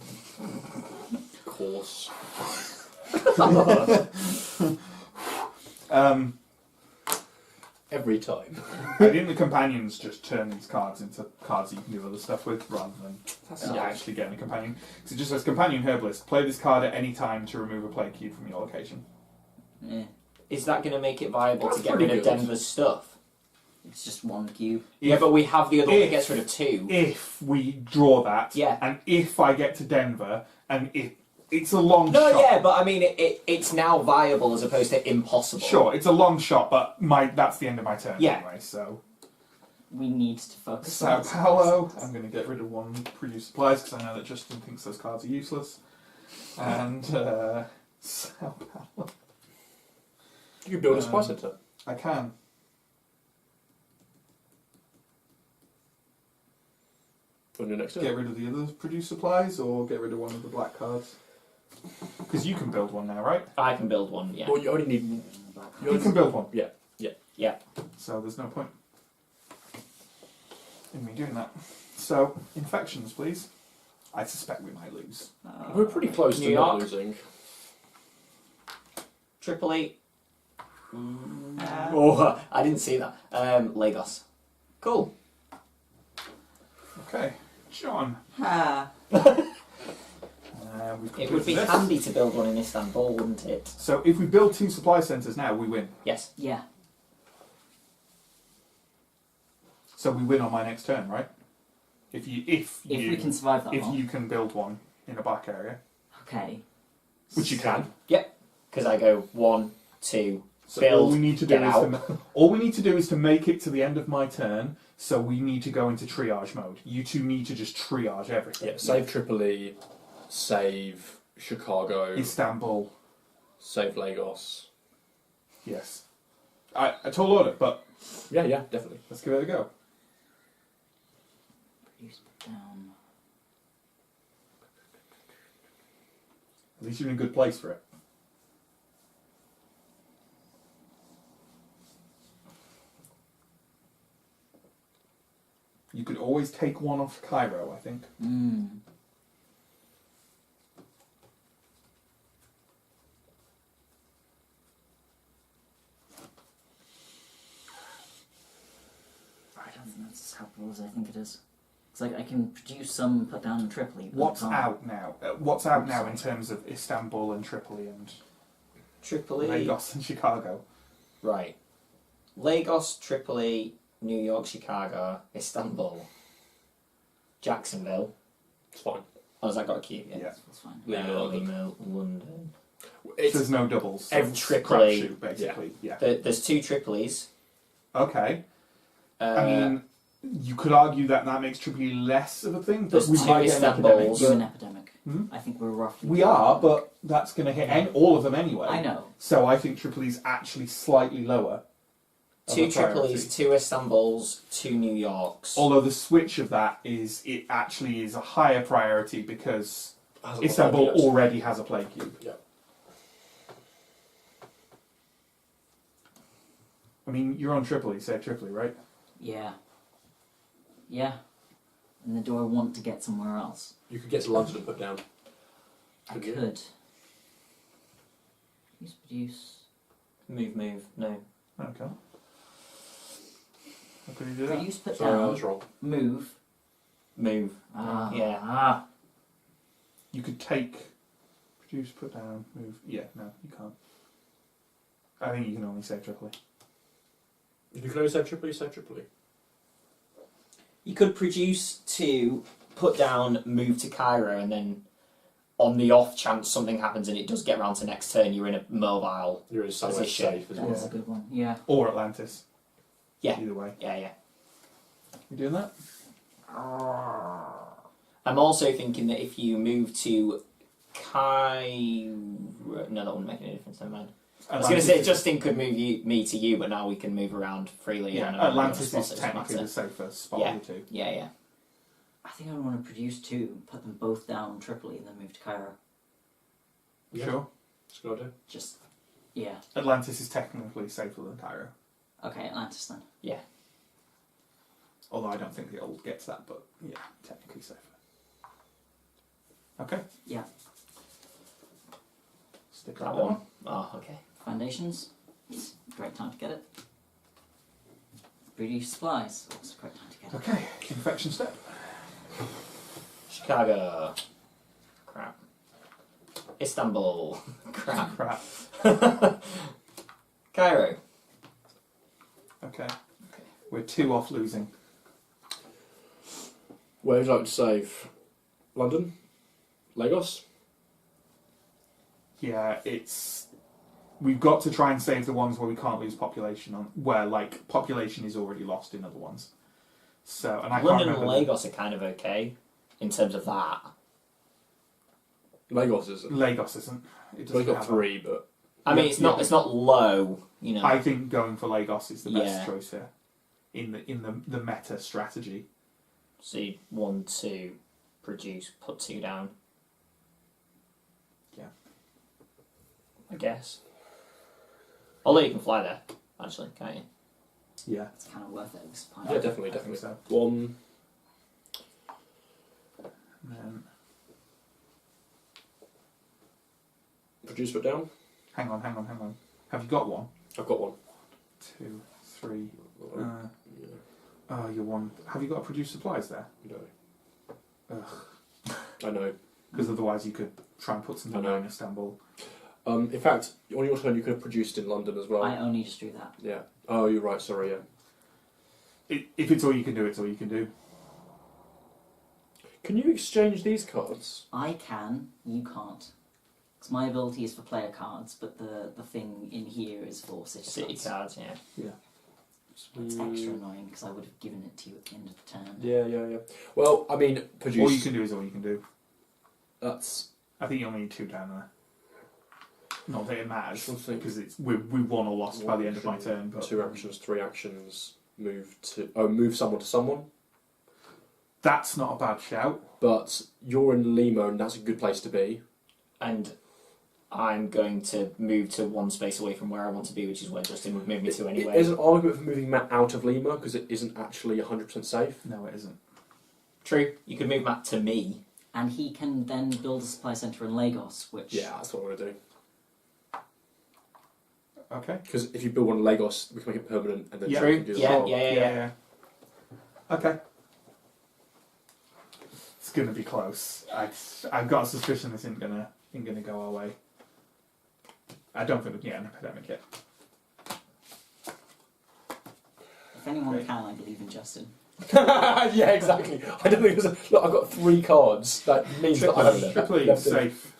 Course. Every time. I think the companions just turn these cards into cards you can do other stuff with rather than actually getting a companion. So it just says companion herbalist. Play this card at any time to remove a plague cube from your location. Yeah. Is that going to make it viable That's to get pretty rid of good. Denver's stuff? It's just 1 cube. Yeah, but we have the other one that If- gets rid of 2. If we draw that, Yeah. and if I get to Denver, and it's a long No, shot. yeah, but I mean, it's now viable as opposed to impossible. Sure, it's a long shot, but that's the end of my turn Yeah. anyway, so... We need to focus Sao on Paulo. I'm going to get rid of 1 produce supplies because I know that Justin thinks those cards are useless. And Sao Paulo. You could build a supply centre. I can. On your next Get turn. rid of the other produce supplies or get rid of 1 of the black cards. Because you can build one now, right? I can build one, yeah. Well, you only need. You can build one. Yeah. So there's no point in me doing that. So, infections, please. I suspect we might lose. We're pretty close New to not York. losing. Tripoli. Oh, I didn't see that. Lagos. Cool. Okay, John. Ah. We've It would be completed this. handy to build one in Istanbul, wouldn't it? So if we build 2 supply centres now, we win. Yes. Yeah. So we win on my next turn, right? If We can survive that if long. you can build one in a black area, Okay. which you can. Because I go 1, 2. So Build, all we need to do get is out. all we need to do is to make it to the end of my turn. So we need to go into triage mode. You two need to just triage everything. Yeah, save Tripoli, save Chicago, Istanbul, save Lagos. yes. A tall order, but Yeah, definitely. let's give it a go. Produce down. At least you're in a good place for it. You could always take one off Cairo, I think. I don't think that's as helpful as I think it is. It's like I can produce some, put down in Tripoli. But What's I can't. out now? What's out now in terms of Istanbul and Tripoli and Tripoli. Lagos and Chicago? Right. Lagos, Tripoli, New York, Chicago, Istanbul, Jacksonville. It's fine. Oh, has that got a Q? Yeah. That's fine. Lima, London. It's, There's no doubles. So every it's Tripoli- crapshoot, basically. Yeah. There's 2 Tripolis. Okay. Uh, I mean, you could argue that makes Tripoli less of a thing, but There's we 2 might get an Istanbuls. epidemic. You're an epidemic. Hmm? I think we're roughly. We are, but that's going to hit all of them anyway. I know. So I think Tripoli's actually slightly lower. of 2 a priority. Tripolis, 2 Istanbuls, 2 New Yorks. Although the switch of that is, it actually is a higher priority because has a lot Istanbul of ideas. already has a plague cube. Yeah. I mean, you're on Tripoli, say Tripoli, right? Yeah. Yeah. And then do I want to get somewhere else? You could get to London and put down. I Could you? could. Produce. Move. No. Okay. How could you do that? Produce, put Sorry, I down. was wrong. Move. Move. Ah. Yeah. Ah. You could take, produce, put down, move. Yeah, no, you can't. I think you can only say Tripoli. If you can only save Tripoli, save Tripoli. You could produce 2, put down, move to Cairo, and then on the off chance something happens and it does get round to next turn, you're in a mobile. You're in somewhere Position. safe as well. That's a good one. Yeah. Or Atlantis. Yeah. Either way. Yeah. You doing that? I'm also thinking that if you move to Cairo... No, that wouldn't make any difference, never mind. I was going to say Justin could move me to you, but now we can move around freely. Yeah, and I don't know Atlantis what is spots it technically matter. the safer spot Yeah. of the two. Yeah. I think I want to produce 2, put them both down in Tripoli, and then move to Cairo. Yeah. Sure. That's a good idea. Just. Yeah. Atlantis is technically safer than Cairo. Okay, Atlantis then. Although I don't think it'll get to that, but yeah, technically safer. Okay. Yeah. Stick That that one. one. Oh, okay. Foundations. Great time to get it. Produce supplies. Also great time to get it. Okay. Infection step. Chicago. Crap. Istanbul. Crap. Crap. Cairo. Okay. We're 2 off losing. Where would you like to save? London? Lagos? Yeah, we've got to try and save the ones where we can't lose population on, where like population is already lost in other ones. So, and I London can't and remember. Lagos are kind of okay in terms of that. Lagos isn't. Lagos isn't. It doesn't We've got have 3, but I mean, Yeah, it's not low, you know. I think going for Lagos is the best Yeah. choice here, in the meta strategy. So 1, 2, produce, put 2 down. Yeah. I guess. Although you can fly there, actually, can't you? Yeah. It's kind of worth it. It's fine. Yeah, definitely, I think definitely. so. One. And then, Produce put down. hang on. Have you got one? I've got one. 2, 3. Yeah. Oh, you're one. Have you got to produce supplies there? No. Ugh. I know. Because otherwise you could try and put something I know. in Istanbul. In fact, on your turn, you could have produced in London as well. I only just do that. Yeah. Oh, you're right. Sorry. Yeah. If it's all you can do, it's all you can do. Can you exchange these cards? I can, you can't. Because my ability is for player cards, but the thing in here is for city cards. cards, yeah. It's extra annoying because I would have given it to you at the end of the turn. Yeah. Well, I mean, produce. All you can do is all you can do. That's. I think you only need 2 down there. Not that it matters, Something. because we won or lost by the end of my turn. But 2 actions, 3 actions. Move someone to someone. that's not a bad shout. But you're in Lima, and that's a good place to be. And I'm going to move to one space away from where I want to be, which is where Justin would move me to anyway. There's an argument for moving Matt out of Lima because it isn't actually 100% safe. No, it isn't. True. You could move Matt to me. And he can then build a supply centre in Lagos, which... Yeah, that's what I'm going to do. Okay. Because if you build one in Lagos, we can make it permanent, and then Yeah. True can do Yeah. that. Okay. It's gonna be close. I've got a suspicion this ain't gonna go our way. I don't think we can get an epidemic yet. If anyone Right. can, I believe in Justin. Yeah, exactly. I don't think there's look. I've got 3 cards. That means that I have Tripoli, left it. safe.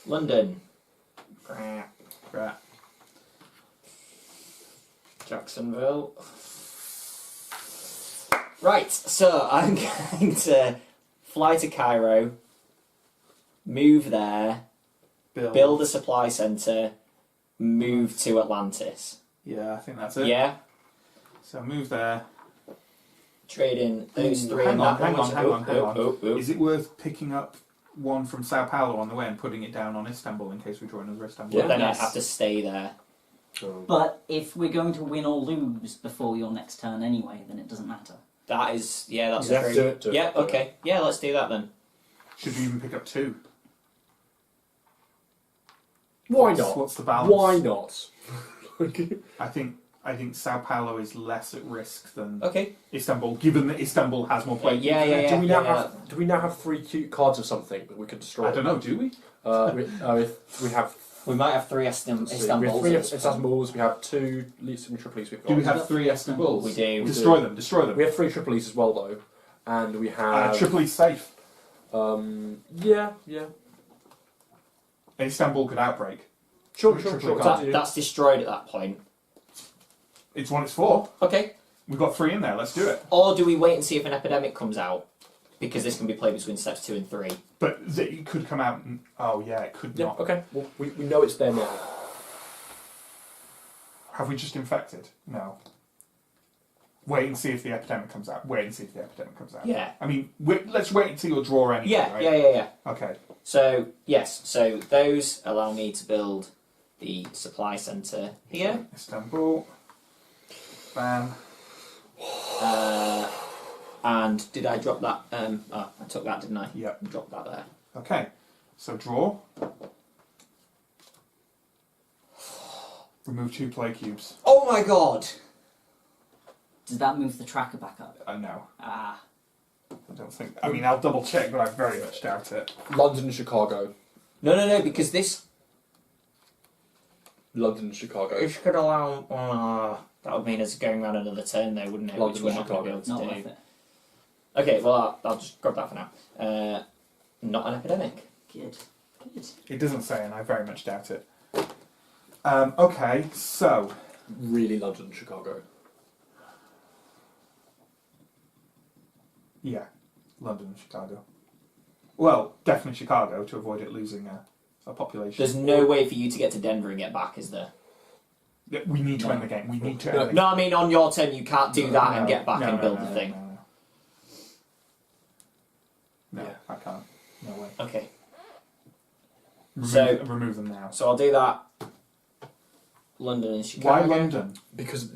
London. Right. Jacksonville. Right, so I'm going to fly to Cairo, move there, build a supply centre, move to Atlantis. Yeah, I think that's it. Yeah? So move there. Trade in those Ooh, 3 hang and on, that hang one. on, hang on. Oh. Is it worth picking up one from Sao Paulo on the way and putting it down on Istanbul in case we draw another Istanbul? But then Yes. I have to stay there. But if we're going to win or lose before your next turn anyway, then it doesn't matter. That is, yeah, that's Yeah, true. do it, do it, Yeah, do it. okay. Yeah, let's do that then. Should we even pick up 2? Why not? What's the balance? Why not? I think Sao Paulo is less at risk than Okay. Istanbul, given that Istanbul has more play. Yeah. Do we now have 3 cute cards of something that we could destroy? I don't know. Do we? If we have. We might have 3 We have Istanbuls. 3 Istanbuls. We have 2 Leeds and Tripolis. We've got. Do we have 3 Istanbuls? We do. Destroy them. Destroy them. We have 3 Tripolis as well, though, and we have. Tripoli's safe. Yeah. Istanbul could outbreak. Sure. That's destroyed at that point. It's what it's for. Okay. We've got 3 in there. Let's do it. Or do we wait and see if an epidemic comes out? Because this can be played between steps 2 and 3. But it could come out. And, oh yeah, it could Yeah. not. Okay. Well, we know it's there now. Have we just infected? No. Wait and see if the epidemic comes out. Yeah. I mean, let's wait until your draw anyway. Yeah, right? yeah. Okay. So, yes. So, those allow me to build the supply centre here. Istanbul. Bam. And did I drop that? I took that, didn't I? Yep. Drop that there. Okay. So draw. Remove 2 play cubes. Oh my god! Does that move the tracker back up? No. Ah. I don't think. I mean, I'll double check, but I very much doubt it. London and Chicago. No, because this London and Chicago. could allow. That would mean us going around another turn, though, wouldn't it? London Which we're and not going to be Not able to worth do. it. Okay, well, I'll just grab that for now. Not an epidemic. Good. It doesn't say, and I very much doubt it. Okay, so Really, London and Chicago. yeah, London and Chicago. Well, definitely Chicago to avoid it losing a population. There's no way for you to get to Denver and get back, is there? Yeah, we need to No. end the game. We need to No, end the No, I mean, on your turn, you can't do that and No, get back no, and no, build no, the no, thing. No, Yeah. I can't. No way. Okay. Remove, So- remove them now. So I'll do that London and Why Chicago. London? Because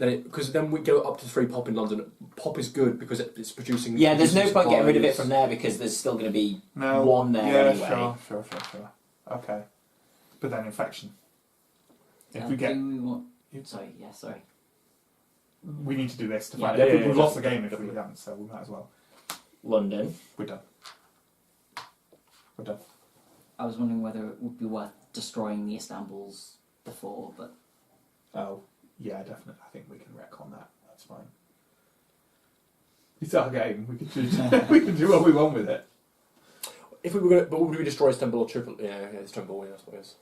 then we go up to 3 pop in London. Pop is good because it's producing. Yeah, there's no producing point getting rid of it supplies. from there because there's still going to be No. one there Yeah, anyway. sure. Okay. But then infection. If we Do get... we want... Sorry, yeah, sorry. We need to do this to Yeah. find Yeah, it. yeah, We've yeah. lost the game if we haven't, so we might as well. London. We're done. I was wondering whether it would be worth destroying the Istanbuls before, but Oh, yeah, definitely. I think we can wreck on that. That's fine. It's our game. We can do, we can do what we want with it. If we were going to, but would we destroy Istanbul or Triple? Yeah, Istanbul. Yeah, I suppose.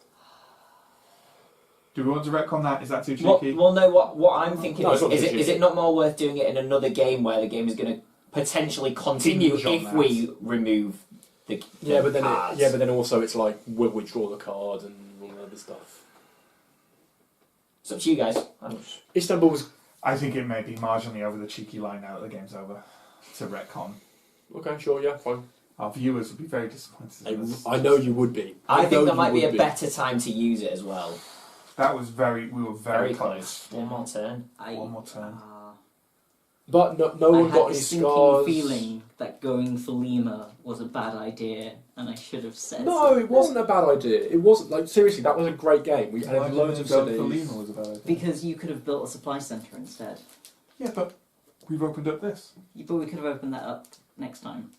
Do we want to wreck on that? Is that too cheeky? Well, no. What I'm thinking No, it's not is too cheeky. it not more worth doing it in another game where the game is going to potentially continue Hinge on if that. we remove the Yeah, but then cards? but then also it's like will we draw the card and all that other stuff. It's up to you guys. Istanbul was I think it may be marginally over the cheeky line now that the game's over to retcon. okay. Sure, yeah, fine. Our viewers would be very disappointed. in this. I know you would be. I know think there you might be would a better time to use it as well. That was we were very, Very close. One more turn. One more turn. But no I one had got any this sinking scars. feeling that going for Lima was a bad idea, and I should have said No, it wasn't a bad idea. It wasn't like seriously. That was a great game. We Why had did loads you of go for cities. Lima was a bad idea? because you could have built a supply centre instead. Yeah, but we've opened up this. But we could have opened that up next time.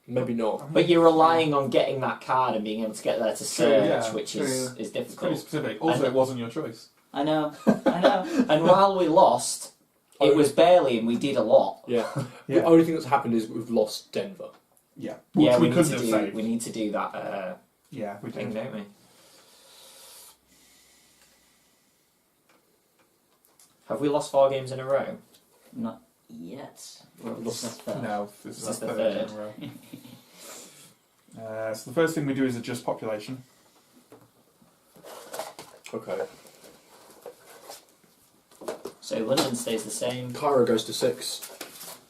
Maybe not. But you're relying on getting that card and being able to get there to search, yeah. which True. is It's pretty difficult. specific. Also, it wasn't your choice. I know, I know. And while we lost, it was barely, and we did a lot. Yeah. Yeah. The only thing that's happened is we've lost Denver. Yeah. Yeah, Which we we couldn't have need saved. to do that Yeah, we thing, did. don't we? Have we lost 4 games in a row? Not yet. We're up to Lost- the third. No, this is This our is the third in third. a row. So the first thing we do is adjust population. Okay. So London stays the same. Cairo goes to 6.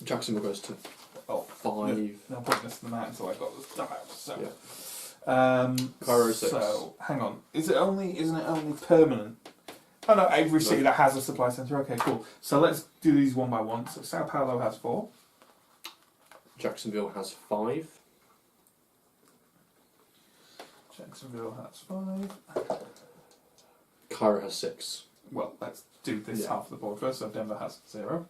Jacksonville goes to Oh, 5. no point listing them out until I got this stuff out. So, Yeah. Cairo 6. So, hang on. Isn't it only permanent? Oh no, every city that has a supply centre. Okay, cool. So let's do these one by one. So Sao Paulo has 4. Jacksonville has 5. Jacksonville has 5. Cairo has 6. Well, let's do this Yeah. half of the board first. So Denver has 0.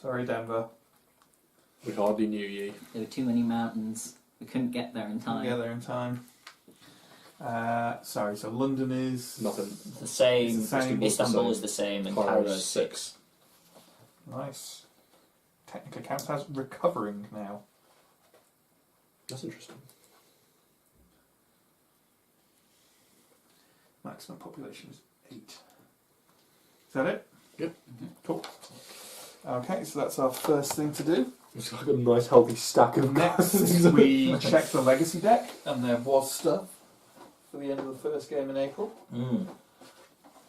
Sorry, Denver. We hardly knew ye. There were too many mountains. We couldn't get there in Can't time. get there in time. Sorry, so London is Nothing. The same. It's the same. Istanbul is the same, and Cairo's Cairo's 6. Nice. Technically counts as recovering now. That's interesting. Maximum population is 8. Is that it? Yep. Cool. Okay, so that's our first thing to do. It's like a nice healthy stack of Next, we check the legacy deck, and there was stuff for the end of the first game in April.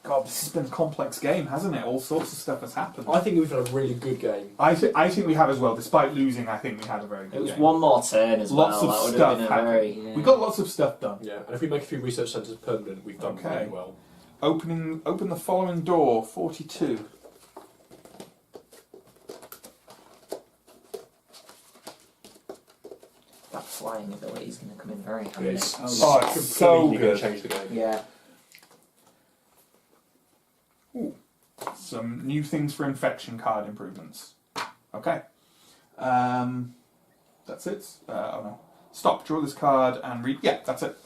God, this has been a complex game, hasn't it? All sorts of stuff has happened. I think we've had a really good game. I think we have as well. Despite losing, I think we had a very good It was game. one more turn as Lots well. of That would stuff have been a happened. very. Yeah. We got lots of stuff done. Yeah, and if we make a few research centres permanent, we've done Okay. really well. Open the following door, 42. That flying ability is going to come in very handy. It's Oh, it's so completely going good. to change the game. Yeah. Some new things for infection card improvements. Okay. That's it. Oh no. Stop, draw this card and read. Yeah, that's it.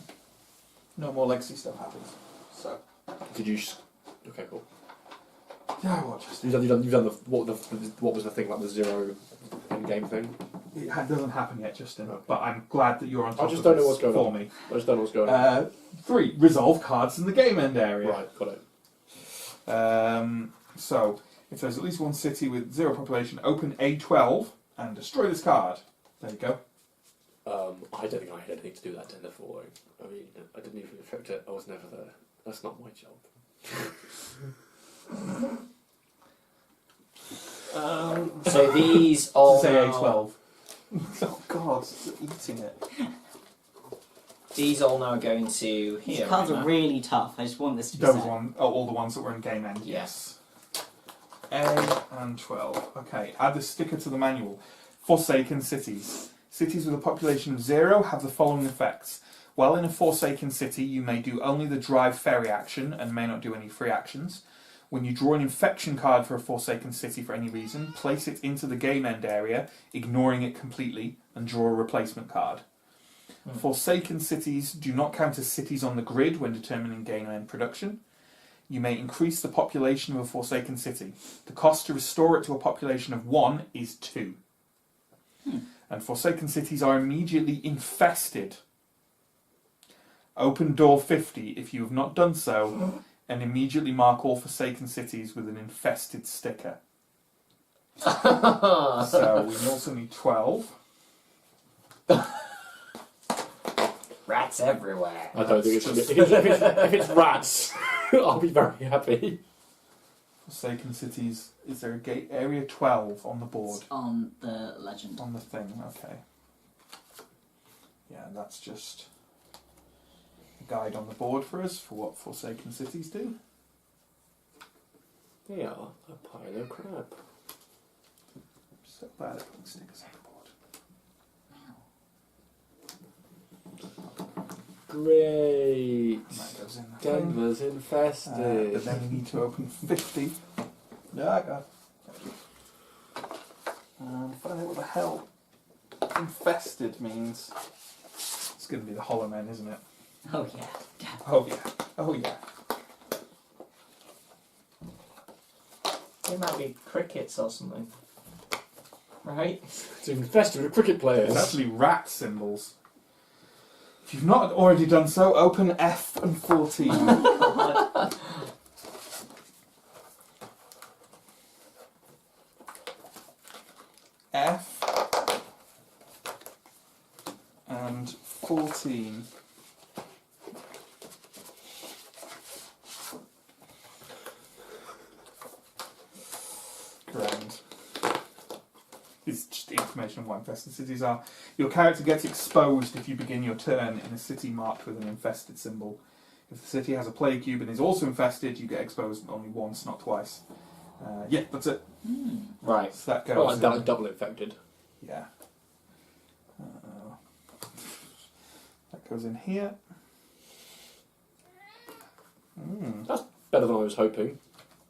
No more legacy stuff happens. So. Did you? Okay, cool. Yeah, well, just. You've done the what was the thing like the 0 in game thing? It doesn't happen yet, Justin. Okay. But I'm glad that you're on top I just of don't know this what's going for on. me. I just don't know what's going on. 3. Resolve cards in the game end area. Right, got it. So, if there's at least one city with 0 population, open A12 and destroy this card. There you go. I don't think I had anything to do with that tender for. I mean, I didn't even affect it. I was never there. That's not my job. So these all Say now- A12. Oh God, you're eating it. These all now are going to These here. cards right are now. really tough. I just want this to be Those said. all the ones that were in game end. Yeah. Yes. A and 12. Okay, add the sticker to the manual. Forsaken cities. Cities with a population of 0 have the following effects. While in a Forsaken city, you may do only the drive ferry action and may not do any free actions. When you draw an infection card for a Forsaken city for any reason, place it into the game end area, ignoring it completely, and draw a replacement card. Forsaken cities do not count as cities on the grid when determining game end production. You may increase the population of a Forsaken city. The cost to restore it to a population of 1 is 2. And Forsaken cities are immediately infested. Open door 50 if you have not done so, and immediately mark all Forsaken cities with an infested sticker. So we also need 12. Rats everywhere. I don't think it's going to be... If it's rats, I'll be very happy. Forsaken cities. Is there a gate area 12 on the board? It's on the legend. On the thing, okay. Yeah, that's just a guide on the board for us for what Forsaken cities do. They are a pile of crap. So bad at putting stickers on the board. Great. And that goes in the thing. Denver's infested. But then we need to open 50. Yeah, I got it. And find out what the hell infested means. It's going to be the Hollow Men, isn't it? Oh yeah. Oh yeah. Oh yeah. They might be crickets or something. Right? It's infested with cricket players. It's actually rat symbols. If you've not already done so, open F and 14. F and 14. Grand. It's just information on what infested cities are. Your character gets exposed if you begin your turn in a city marked with an infested symbol. If the city has a plague cube and is also infested, you get exposed only once, not twice. Yeah, that's it. Right. So that goes. Well, like double infected. Yeah. That goes in here. Better than I was hoping.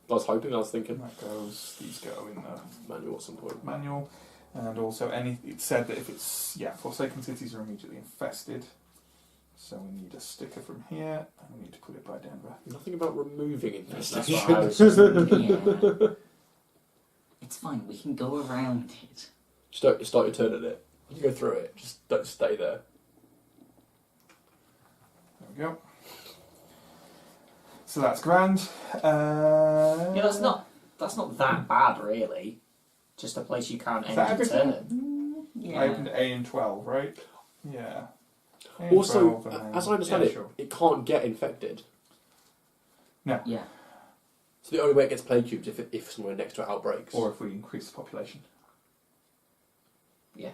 I was thinking. That goes. These go in the Manual at some point. manual, and also it said that if it's Forsaken cities are immediately infested. So we need a sticker from here, and we need to put it by Denver. Nothing about removing That's infestation. what I was just thinking. Yeah. It's fine. We can go around it. Start your turn at it. You can go through it. Just don't stay there. There we go. So that's grand. Yeah, that's not that bad, really. Just a place you can't Is that end your everything? turn. I opened A and 12, right? Yeah. A and Also, 12 and then- as I understand yeah, it, sure. it can't get infected. Yeah. So the only way it gets plague cubes if somewhere next to it outbreaks. Or if we increase the population. Yeah.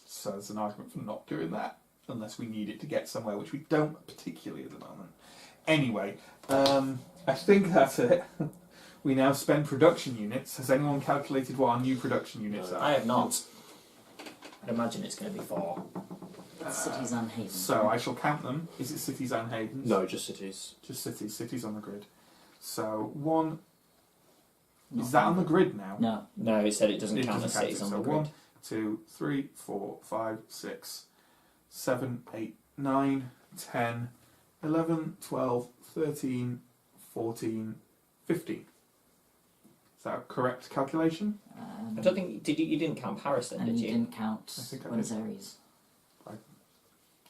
So there's an argument for not doing that, unless we need it to get somewhere, which we don't particularly at the moment. Anyway, I think that's it. We now spend production units. Has anyone calculated what our new production units are? I have not. I'd imagine it's going to be 4. Cities and havens. So I shall count them. Is it cities and havens? No, just cities. Just cities. Cities on the grid. So 1... Not Is that on the grid now? No. No, it said it doesn't It count doesn't as count cities it. on So the grid. 1, 2, 3, 4, 5, 6, 7, 8, 9, 10, 11, 12, 13, 14, 15. Is that a correct calculation? I don't think you didn't count Paris then, And did you you? didn't count I think I Buenos did. Aires.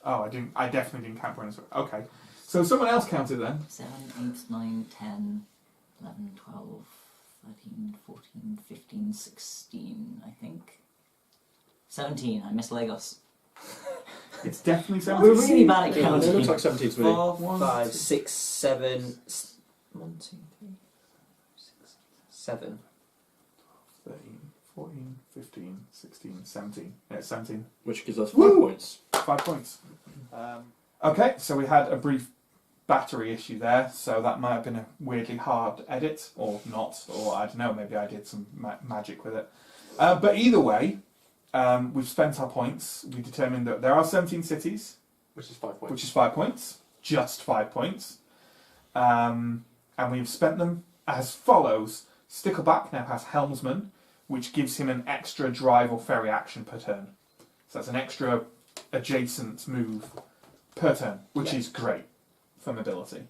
Oh, I didn't. I definitely didn't count Buenos Aires. Okay. So someone else counted then. 7, 8, 9, 10, 11, 12, 13, 14, 15, 16, I think. 17. I missed Lagos. It's definitely 17. We're really bad at Yeah, it counting. looks like 17 to me. 4, One, 5, two. 6, 7. 1, 2, 3, 6, 7. 13, 14, 15, 16, 17. Yeah, it's 17. Which gives us 5 Woo! points. 5 points. Okay, so we had a brief battery issue there, so that might have been a weirdly hard edit, or not, or I don't know, maybe I did some magic with it. But either way, we've spent our points. We determined that there are 17 cities. Which is 5 points. Which is 5 points. Just 5 points. And we've spent them as follows. Stickleback now has Helmsman, which gives him an extra drive or ferry action per turn. So that's an extra adjacent move per turn, which is great for mobility.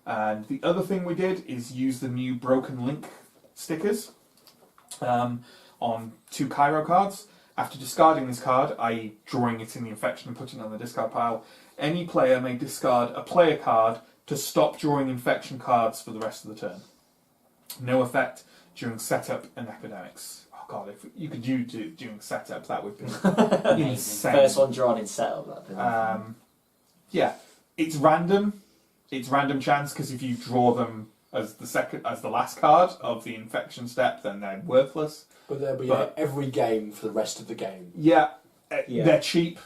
And the other thing we did is use the new Broken Link stickers on 2 Cairo cards. After discarding this card, i.e. drawing it in the infection and putting it on the discard pile, any player may discard a player card to stop drawing infection cards for the rest of the turn. No effect during setup and epidemics. Oh god, if you could do during setup, that would be insane. First one drawn in setup. Yeah, it's random. It's random chance because if you draw them as the last card of the infection step, then they're worthless. But they'll be every game for the rest of the game. Yeah, they're cheap.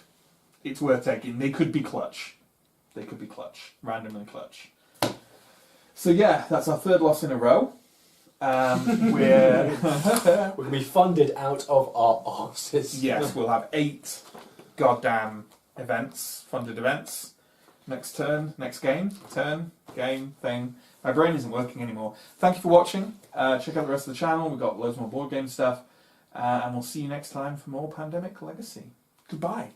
It's worth taking. They could be clutch. Randomly clutch. So yeah, that's our 3rd loss in a row. We're going to be funded out of our arses. Yes, we'll have 8 goddamn funded events. Next turn, next game, thing. My brain isn't working anymore. Thank you for watching. Check out the rest of the channel. We've got loads more board game stuff. And we'll see you next time for more Pandemic Legacy. Goodbye.